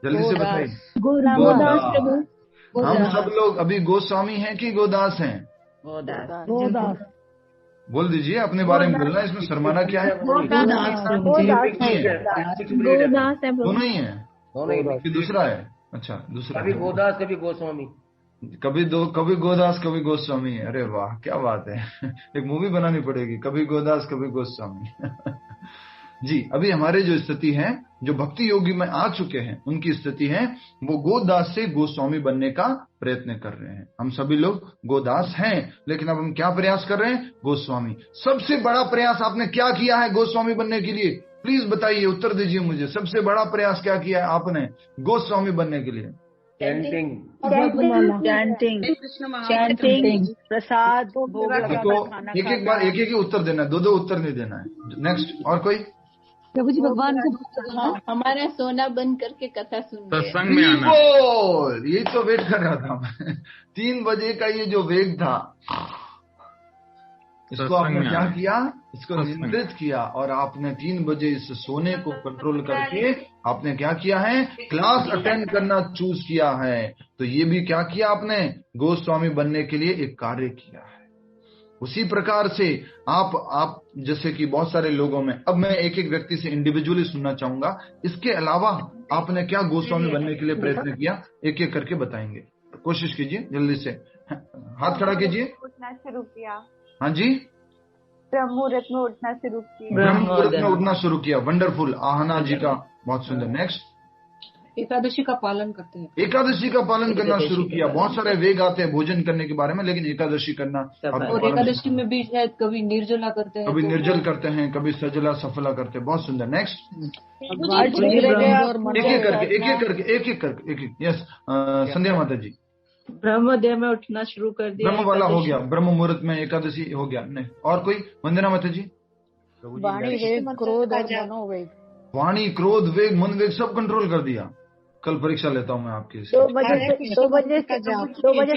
जल्दी से बताइए। गोदास। हम सब लोग अभी गोस्वामी हैं कि गोदास हैं? गोदास। बोल दीजिए, अपने बारे में बोलना, इसमें शर्माना क्या है? गोदास है। दोनों ही है कि दूसरा है? अच्छा, दूसरा। कभी गोदास कभी गोस्वामी, कभी गोदास कभी गोस्वामी है। अरे वाह, क्या बात है। एक मूवी बनानी पड़ेगी, कभी गोदास कभी गोस्वामी। जी, अभी हमारे जो स्थिति है, जो भक्ति योगी में आ चुके हैं, उनकी स्थिति है वो गोदास से गोस्वामी बनने का प्रयत्न कर रहे हैं। हम सभी लोग गोदास हैं, लेकिन अब हम क्या प्रयास कर रहे हैं? गोस्वामी। सबसे बड़ा प्रयास आपने क्या किया है गोस्वामी बनने के लिए? प्लीज बताइए, उत्तर दीजिए मुझे। सबसे बड़ा प्रयास क्या किया है आपने गोस्वामी बनने के लिए? चैंटिंग, प्रसाद, भोग लगाना, एक बार एक ही उत्तर देना है, 2 उत्तर नहीं देना है। नेक्स्ट, और कोई? प्रभु जी भगवान को हमारा सोना बंद करके कथा सुन सत्संग में आना। यही तो वेट कर रहा था मैं। 3 बजे का ये जो वेग था, इसको आपने क्या किया? इसको नियंत्रित किया, और आपने 3 बजे इस सोने को कंट्रोल करके आपने क्या किया है? क्लास अटेंड करना चूज किया है। तो ये भी क्या किया आपने? गोस्वामी बनने के लिए एक कार्य किया है। उसी प्रकार से आप जैसे कि बहुत सारे लोगों में, अब मैं एक एक व्यक्ति से इंडिविजुअली सुनना चाहूंगा, इसके अलावा आपने क्या गोस्वामी बनने के लिए प्रयत्न किया? एक एक करके बताएंगे, कोशिश कीजिए, जल्दी से हाथ खड़ा कीजिए। उठना शुरू किया। हाँ जी, ब्रह्म मुहूर्त में उठना शुरू किया। ब्रह्म मुहूर्त में उठना शुरू किया। वंडरफुल, आहना जी का बहुत सुंदर। नेक्स्ट, एकादशी का पालन करते हैं। एकादशी का पालन करना शुरू किया। बहुत सारे वेग आते हैं भोजन करने के बारे में, लेकिन एकादशी करना, और एकादशी में भी शायद कभी निर्जला करते हैं, कभी निर्जल करते हैं, कभी सजला सफला करते हैं। बहुत सुंदर। नेक्स्ट, एक एक करके। यस, संध्या माता जी। ब्रह्मोदय में उठना शुरू कर दिया। ब्रह्म वाला हो गया, ब्रह्म मुहूर्त में एकादशी हो गया। नहीं, और कोई? वंदना माता जी। वाणी, वेग, क्रोध और मनोवेग। वाणी, क्रोध, वेग, मन वेग सब कंट्रोल कर दिया। कल परीक्षा लेता हूँ मैं आपकी। 2 बजे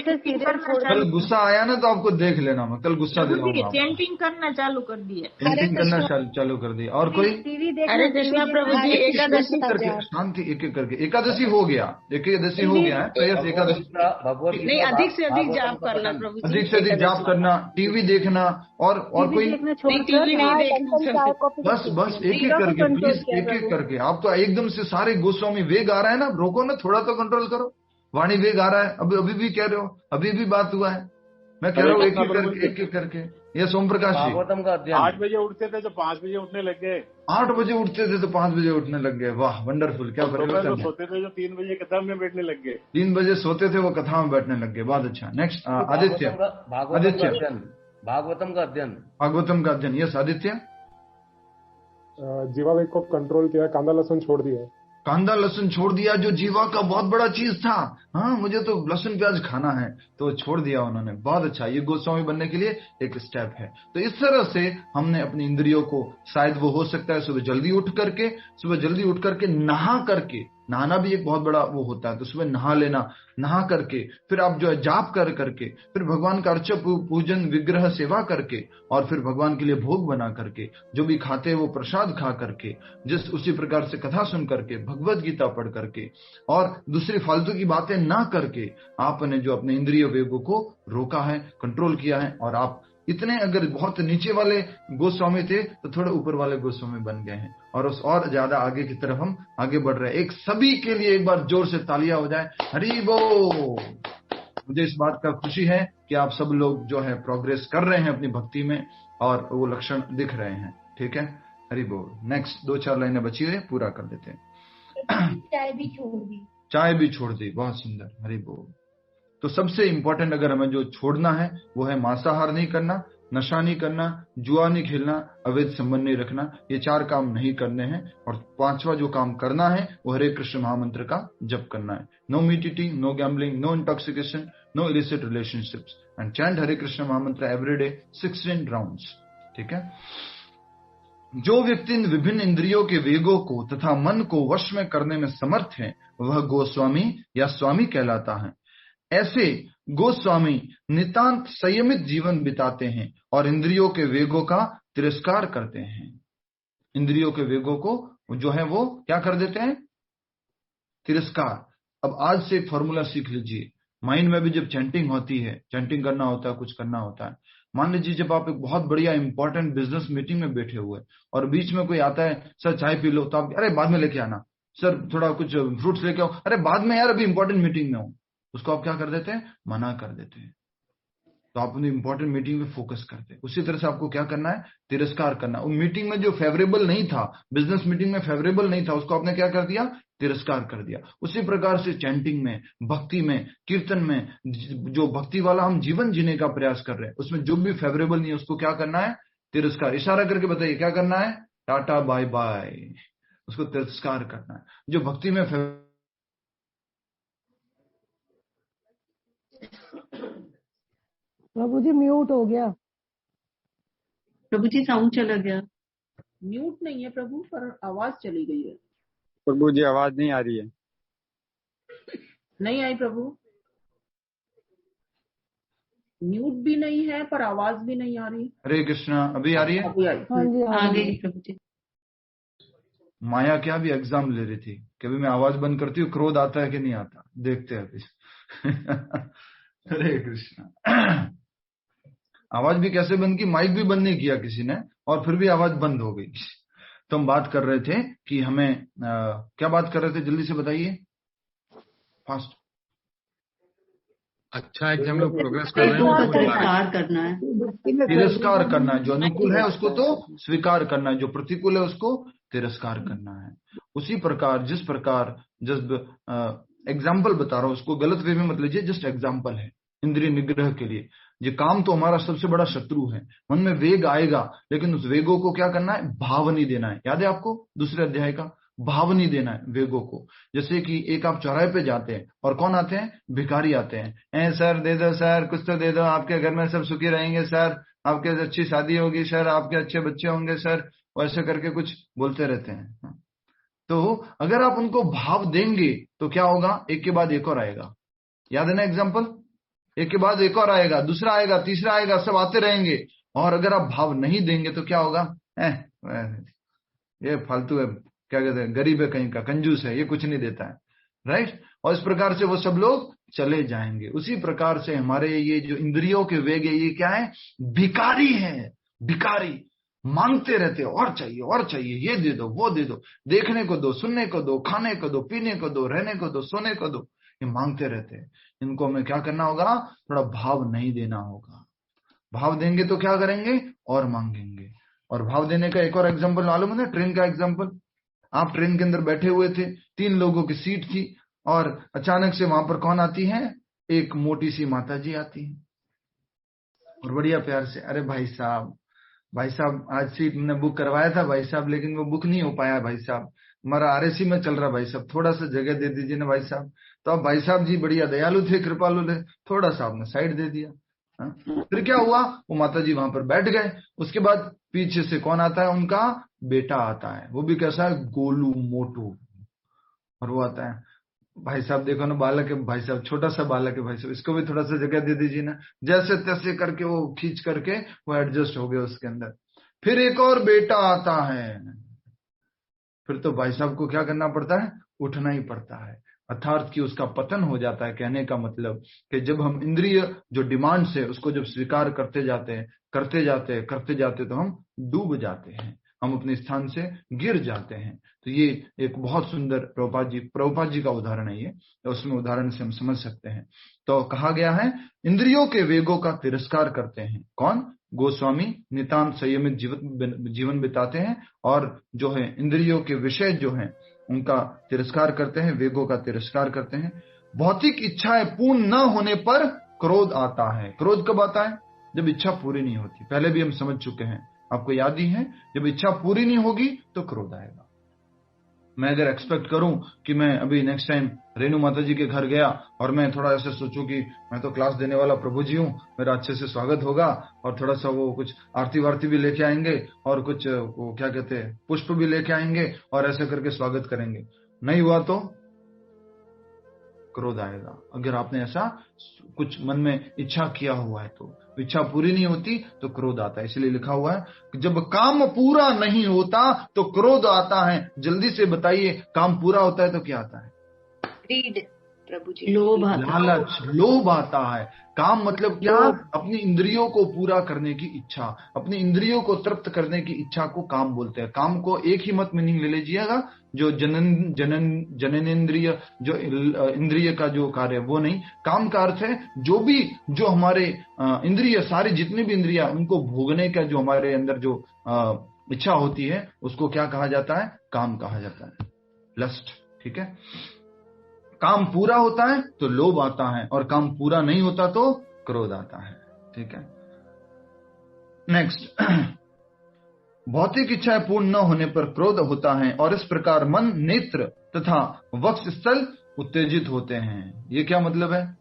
से सीरियल छोड़। कल गुस्सा आया ना तो आपको देख लेना, मैं कल गुस्सा दिलाऊंगा। चैंटिंग करना चालू कर दिया। चैंटिंग करना चालू कर दिया। और कोई? हरे कृष्णा प्रभु जी। एकादशी करके शांति, एक एक करके। एकादशी हो गया, एकादशी हो गया है तो यस, एकादशी नहीं, अधिक से अधिक जाप करना प्रभु जी, अधिक से अधिक जाप करना, टीवी देखना, और कोई? टीवी नहीं देखना। बस एक एक करके, प्लीज एक एक करके। आप तो एकदम से सारे गोस्वामी वेग आ रहा है ना, रोको ना, थोड़ा तो कंट्रोल करो। वाणी वेग आ रहा है, अभी भी कह रहे हो, अभी भी बात हुआ है। मैं कह रहा हूँ एक एक करके। ये सोम प्रकाश जी, भागवतम का अध्ययन। 8 बजे उठते थे तो 5 बजे उठने लग गए। 8 बजे उठते थे तो 5 बजे उठने लग गए। वाह, वंडरफुल, क्या परिवर्तन। सोते थे जो 3 बजे कथा में बैठने लग गए। 3 बजे सोते थे वो कथा में बैठने लग गए। बहुत अच्छा। नेक्स्ट, आदित्य। भागवतम का अध्ययन। भागवतम का अध्ययन। यस, आदित्य। जीवा वेग को कंट्रोल किया, कांदा लहसुन छोड़ दिया। कांदा लहसुन छोड़ दिया, जो जीवा का बहुत बड़ा चीज था। हाँ, मुझे तो लहसुन प्याज खाना है, तो छोड़ दिया उन्होंने। बहुत अच्छा, ये गोस्वामी बनने के लिए एक स्टेप है। तो इस तरह से हमने अपनी इंद्रियों को, शायद वो हो सकता है सुबह जल्दी उठ करके नहा करके, नहाना भी एक बहुत बड़ा वो होता है, तो सुबह नहा लेना, नहा करके फिर आप जो है जाप करके, फिर भगवान का अर्चा पूजन विग्रह सेवा करके, और फिर भगवान के लिए भोग बना करके, जो भी खाते हैं वो प्रसाद खा करके, उसी प्रकार से कथा सुन करके, भगवत गीता पढ़ करके, और दूसरी फालतू की बातें ना करके आपने जो अपने इंद्रिय वेगों को रोका है, कंट्रोल किया है, और आप इतने अगर बहुत नीचे वाले गोस्वामी थे तो थोड़े ऊपर वाले गोस्वामी बन गए हैं, और उस और ज्यादा आगे की तरफ हम आगे बढ़ रहे हैं। एक सभी के लिए एक बार जोर से तालियां हो जाए, हरि बोल। मुझे इस बात का खुशी है कि आप सब लोग जो है प्रोग्रेस कर रहे हैं अपनी भक्ति में, और वो लक्षण दिख रहे हैं। ठीक है, हरि बोल। नेक्स्ट 2-4 लाइनें बची हुई, पूरा कर देते हैं। चाय भी छोड़ दी, चाय भी छोड़ दी, बहुत सुंदर, हरि बोल। तो सबसे इंपॉर्टेंट अगर हमें जो छोड़ना है वो है मांसाहार नहीं करना, नशा नहीं करना, जुआ नहीं खेलना, अवैध संबंध नहीं रखना। ये 4 काम नहीं करने हैं। और 5वां जो काम करना है वो हरे कृष्ण महामंत्र का जप करना है। No meat eating, no gambling, no intoxication, no illicit relationships, and chant Hare Krishna महामंत्र एवरी डे 16 राउंड्स। ठीक है। जो व्यक्ति इन विभिन्न इंद्रियों के वेगों को तथा मन को वश में करने में समर्थ है वह गोस्वामी या स्वामी कहलाता है। ऐसे गोस्वामी नितांत संयमित जीवन बिताते हैं और इंद्रियों के वेगों का तिरस्कार करते हैं। इंद्रियों के वेगों को जो है वो क्या कर देते हैं? तिरस्कार। अब आज से एक फॉर्मूला सीख लीजिए। माइंड में भी जब चैंटिंग होती है, चैंटिंग करना होता है, कुछ करना होता है, मान लीजिए जब आप एक बहुत बढ़िया इंपॉर्टेंट बिजनेस मीटिंग में बैठे हुए और बीच में कोई आता है, सर चाय पी लो, तो आप अरे बाद में लेके आना, सर थोड़ा कुछ फ्रूट्स लेके आओ, अरे बाद में यार अभी इंपॉर्टेंट मीटिंग में हूं, उसको आप क्या कर देते हैं? मना कर देते हैं। तो आप अपनी इंपॉर्टेंट मीटिंग में फोकस करते हैं। उसी तरह से आपको क्या करना है? तिरस्कार करना। उस मीटिंग में जो फेवरेबल नहीं था, बिजनेस मीटिंग में फेवरेबल नहीं था, उसको आपने क्या कर दिया? तिरस्कार कर दिया। उसी प्रकार से चैंटिंग में, भक्ति में, कीर्तन में, जो भक्ति वाला हम जीवन जीने का प्रयास कर रहे हैं, उसमें जो भी फेवरेबल नहीं है उसको क्या करना है? तिरस्कार। इशारा करके बताइए क्या करना है? टाटा बाय बाय, उसको तिरस्कार करना है। जो भक्ति में प्रभु जी म्यूट हो गया। प्रभु जी साउंड चला गया। म्यूट नहीं है प्रभु, पर आवाज चली गई है। प्रभु जी आवाज नहीं आ रही है। नहीं आई प्रभु, म्यूट भी नहीं है पर आवाज भी नहीं आ रही। हरे कृष्णा, अभी आ रही है? अभी आई। हाँ जी, आ गई प्रभु जी। माया क्या भी एग्जाम ले रही थी, कभी मैं आवाज बंद करती हूँ, क्रोध आता है कि नहीं आता, देखते हैं अभी। हरे कृष्णा। आवाज भी कैसे बंद की? माइक भी बंद नहीं किया किसी ने, और फिर भी आवाज बंद हो गई। तो हम बात कर रहे थे कि हमें क्या बात कर रहे थे, जल्दी से बताइए, फास्ट। अच्छा है कि हम लोग प्रोग्रेस कर रहे हैं। तिरस्कार करना है। तिरस्कार करना है। जो अनुकूल है उसको तो स्वीकार करना है, जो प्रतिकूल है उसको तिरस्कार करना है। उसी प्रकार जिस प्रकार जब एग्जाम्पल बता रहा हूं, उसको गलत वे में मत लीजिए, जस्ट एग्जाम्पल है इंद्रिय निग्रह के लिए। ये काम तो हमारा सबसे बड़ा शत्रु है। मन में वेग आएगा, लेकिन उस वेगों को क्या करना है? भाव नहीं देना है। याद है आपको दूसरे अध्याय का? भाव नहीं देना है वेगों को। जैसे कि एक आप चौराहे पे जाते हैं और कौन आते हैं? भिखारी आते हैं। सर दे दो सर, कुछ तो दे दो, आपके घर में सब सुखी रहेंगे सर, आपके अच्छी शादी होगी सर, आपके अच्छे बच्चे होंगे सर, वैसे करके कुछ बोलते रहते हैं। तो अगर आप उनको भाव देंगे तो क्या होगा? एक के बाद एक और आएगा। याद है ना एग्जाम्पल? एक के बाद एक और आएगा, दूसरा आएगा, तीसरा आएगा, सब आते रहेंगे। और अगर आप भाव नहीं देंगे तो क्या होगा? ये फालतू है, क्या कहते हैं, गरीब है कहीं का, कंजूस है, ये कुछ नहीं देता है, राइट। और इस प्रकार से वो सब लोग चले जाएंगे। उसी प्रकार से हमारे ये जो इंद्रियों के वेग है, ये क्या है? भिखारी है। भिखारी मांगते रहते, और चाहिए और चाहिए, ये दे दो वो दे दो, देखने को दो, सुनने को दो, खाने को दो, पीने को दो, रहने को दो, सोने को दो, ये मांगते रहते हैं। इनको हमें क्या करना होगा? थोड़ा भाव नहीं देना होगा। भाव देंगे तो क्या करेंगे? और मांगेंगे। और भाव देने का एक और एग्जांपल मालूम है? ट्रेन का एग्जांपल। आप ट्रेन के अंदर बैठे हुए थे, 3 लोगों की सीट थी, और अचानक से वहां पर कौन आती है? एक मोटी सी माता जी आती है, और बढ़िया प्यार से, अरे भाई साहब आज सीट मैंने बुक करवाया था भाई साहब, लेकिन वो बुक नहीं हो पाया भाई साहब, हमारा आरएसी में चल रहा भाई साहब, थोड़ा सा जगह दे दीजिए ना भाई साहब। तो अब भाई साहब जी बढ़िया दयालु थे, कृपालु थे, थोड़ा सा आपने साइड दे दिया। फिर क्या हुआ? वो माता जी वहां पर बैठ गए। उसके बाद पीछे से कौन आता है? उनका बेटा आता है। वो भी कैसा है? गोलू मोटू। और वो आता है, भाई साहब देखो ना, बालक है भाई साहब, छोटा सा बालक है भाई साहब, इसको भी थोड़ा सा जगह दे दीजिए ना। जैसे तैसे करके वो खींच करके वो एडजस्ट हो गया उसके अंदर। फिर एक और बेटा आता है। फिर तो भाई साहब को क्या करना पड़ता है? उठना ही पड़ता है। अर्थात कि उसका पतन हो जाता है। कहने का मतलब कि जब हम इंद्रिय जो डिमांड्स है उसको जब स्वीकार करते जाते तो हम डूब जाते हैं, हम अपने स्थान से गिर जाते हैं। तो ये एक बहुत सुंदर प्रभुपाद जी का उदाहरण है ये, उसमें उदाहरण से हम समझ सकते हैं। तो कहा गया है इंद्रियों के वेगों का तिरस्कार करते हैं कौन? गोस्वामी नितांत संयमित जीवन बिताते हैं और जो है इंद्रियों के विषय जो हैं उनका तिरस्कार करते हैं, वेगों का तिरस्कार करते हैं। भौतिक इच्छाएं पूर्ण न होने पर क्रोध आता है। क्रोध कब आता है? जब इच्छा पूरी नहीं होती। पहले भी हम समझ चुके हैं, आपको याद ही है, जब इच्छा पूरी नहीं होगी तो क्रोध आएगा। मैं अगर एक्सपेक्ट करूं कि मैं अभी नेक्स्ट टाइम रेणु माता जी के घर गया और मैं थोड़ा ऐसे सोचूं कि मैं तो क्लास देने वाला प्रभु जी हूं, मेरा अच्छे से स्वागत होगा और थोड़ा सा वो कुछ आरती वारती भी लेके आएंगे और कुछ वो क्या कहते हैं पुष्प भी लेके आएंगे और ऐसे करके स्वागत करेंगे, नहीं हुआ तो क्रोध आएगा। अगर आपने ऐसा कुछ मन में इच्छा किया हुआ है तो इच्छा पूरी नहीं होती तो क्रोध आता है। इसलिए लिखा हुआ है कि जब काम पूरा नहीं होता तो क्रोध आता है। जल्दी से बताइए, काम पूरा होता है तो क्या आता है? ग्रीड प्रभु जी, लोभ, लालच, लोभ आता है। काम मतलब क्या? अपनी इंद्रियों को पूरा करने की इच्छा, अपनी इंद्रियों को तृप्त करने की इच्छा को काम बोलते हैं। काम को एक ही मत मीनिंग ले लीजिएगा, जो जननेंद्रिय जो इंद्रिय का जो कार्य वो नहीं। काम का अर्थ है जो हमारे इंद्रिय, सारी जितनी भी इंद्रिया, उनको भोगने का जो हमारे अंदर जो इच्छा होती है उसको क्या कहा जाता है? काम कहा जाता है, लस्ट। ठीक है, काम पूरा होता है तो लोभ आता है और काम पूरा नहीं होता तो क्रोध आता है। ठीक है, नेक्स्ट, भौतिक इच्छाएं पूर्ण न होने पर क्रोध होता है और इस प्रकार मन, नेत्र तथा वक्षस्थल उत्तेजित होते हैं। ये क्या मतलब है?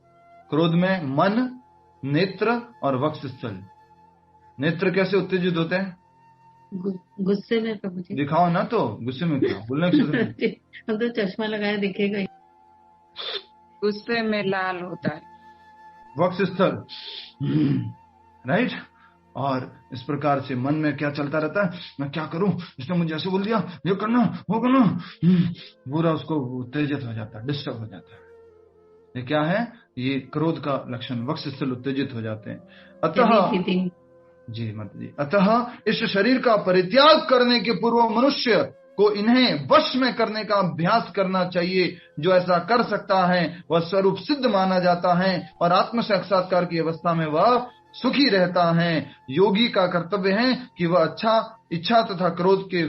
क्रोध में मन, नेत्र और वक्षस्थल। नेत्र कैसे उत्तेजित होते हैं? गुस्से में प्रभु जी। दिखाओ ना, तो गुस्से में क्या बोलने हम तो चश्मा लगाया दिखेगा ही। गुस्से में लाल होता है वक्षस्थल, राइट। और इस प्रकार से मन में क्या चलता रहता है? मैं क्या करूं, इसने मुझे ऐसे बोल दिया, ये करना वो करना, पूरा उसको उत्तेजित हो जाता है, डिस्टर्ब हो जाता है। ये क्या है? ये क्रोध का लक्षण, वक्षस्थल उत्तेजित हो जाते हैं। अतः जी मत जी, अतः इस शरीर का परित्याग करने के पूर्व मनुष्य को इन्हें वश में करने का अभ्यास करना चाहिए। जो ऐसा कर सकता है वह स्वरूप सिद्ध माना जाता है और आत्म साक्षात्कार की अवस्था में वह सुखी रहता है। योगी का कर्तव्य है कि वह इच्छा तथा क्रोध के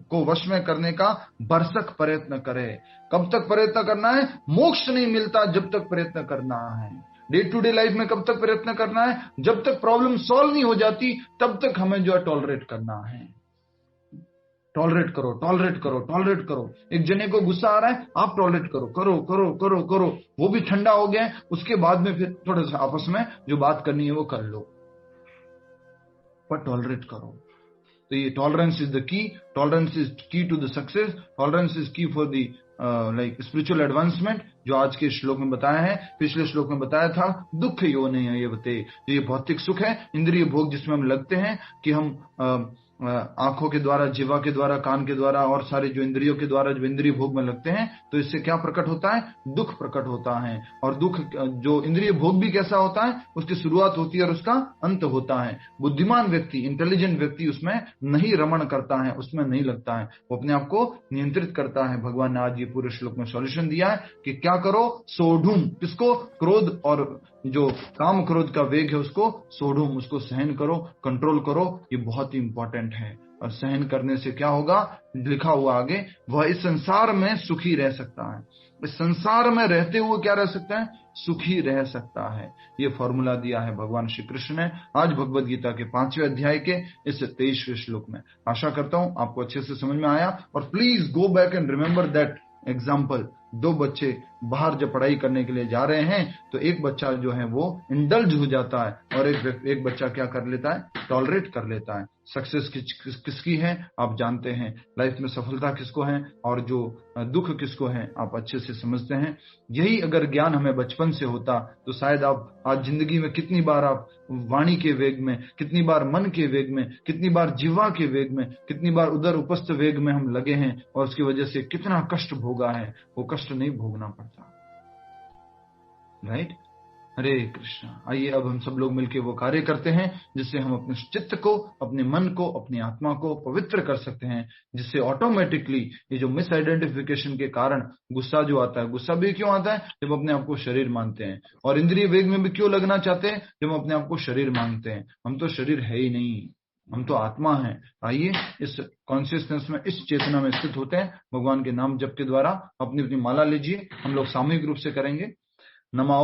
को वश में करने का भरसक प्रयत्न करे। कब तक प्रयत्न करना है? मोक्ष नहीं मिलता जब तक प्रयत्न करना है। डे टू डे लाइफ में कब तक प्रयत्न करना है? जब तक प्रॉब्लम सॉल्व नहीं हो जाती तब तक हमें जो है टॉलरेट करना है। टॉलरेट करो, टॉलरेट करो, टॉलरेट करो। एक जने को गुस्सा आ रहा है, आप टॉलरेट करो, करो करो करो करो, वो भी ठंडा हो गया, उसके बाद में फिर थोड़ा सा आपस में जो बात करनी है वो कर लो, पर टॉलरेट करो। तो ये tolerance is the key, tolerance is key to the success, tolerance is key for the like spiritual advancement, जो आज के श्लोक में बताया है। पिछले श्लोक में बताया था दुख योनि ये बते, जो ये भौतिक सुख है, इंद्रिय भोग जिसमें हम लगते हैं कि हम आंखों के द्वारा, जीवा के द्वारा, कान के द्वारा और सारे जो इंद्रियों के द्वारा जो इंद्रिय भोग में लगते हैं, तो इससे क्या प्रकट होता है? दुख प्रकट होता है। और दुख जो इंद्रिय भोग भी कैसा होता है? उसकी शुरुआत होती है और उसका अंत होता है। बुद्धिमान व्यक्ति, इंटेलिजेंट व्यक्ति उसमें नहीं रमण करता है, उसमें नहीं लगता है, वो अपने आप को नियंत्रित करता है। भगवान ने आज ये पूरे श्लोक में सॉल्यूशन दिया है कि क्या करो? सोढ़ूम, किसको? क्रोध और जो काम क्रोध का वेग है उसको सोढ़ूम, उसको सहन करो, कंट्रोल करो। ये बहुत ही इंपॉर्टेंट है। और सहन करने से क्या होगा? लिखा हुआ आगे, वह इस संसार में सुखी रह सकता है। इस संसार में रहते हुए क्या रह सकता है? सुखी रह सकता है। ये फॉर्मूला दिया है भगवान श्री कृष्ण ने आज भगवद गीता के 5वें अध्याय के इस 23वें श्लोक में। आशा करता हूं आपको अच्छे से समझ में आया। और please go back and remember that example. 2 बच्चे बाहर जब पढ़ाई करने के लिए जा रहे हैं तो एक बच्चा जो है वो इंडल्ज हो जाता है और एक बच्चा क्या कर लेता है, टॉलरेट कर लेता है। सक्सेस किसकी है आप जानते हैं, लाइफ में सफलता किसको है और जो दुख किसको है आप अच्छे से समझते हैं। यही अगर ज्ञान हमें बचपन से होता तो शायद आप आज जिंदगी में कितनी बार आप वाणी के वेग में, कितनी बार मन के वेग में, कितनी बार जीवा के वेग में, कितनी बार उधर उपस्थ वेग में हम लगे हैं और उसकी वजह से कितना कष्ट भोगा है, वो कष्ट नहीं भोगना पड़ता। राइट? हरे कृष्णा। आइए अब हम सब लोग मिलकर वो कार्य करते हैं जिससे हम अपने चित्त को, अपने मन को, अपनी आत्मा को पवित्र कर सकते हैं, जिससे ऑटोमेटिकली ये जो मिस आइडेंटिफिकेशन के कारण गुस्सा जो आता है, गुस्सा भी क्यों आता है जब अपने आप को शरीर मानते हैं, और इंद्रिय वेग में भी क्यों लगना चाहते हैं जब हम अपने आप को शरीर मानते हैं। हम तो शरीर है ही नहीं, हम तो आत्मा है। आइए इस कॉन्शियसनेस में, इस चेतना में स्थित होते हैं। भगवान के नाम जप के द्वारा अपनी अपनी माला लीजिए, हम लोग सामूहिक रूप से करेंगे। नमो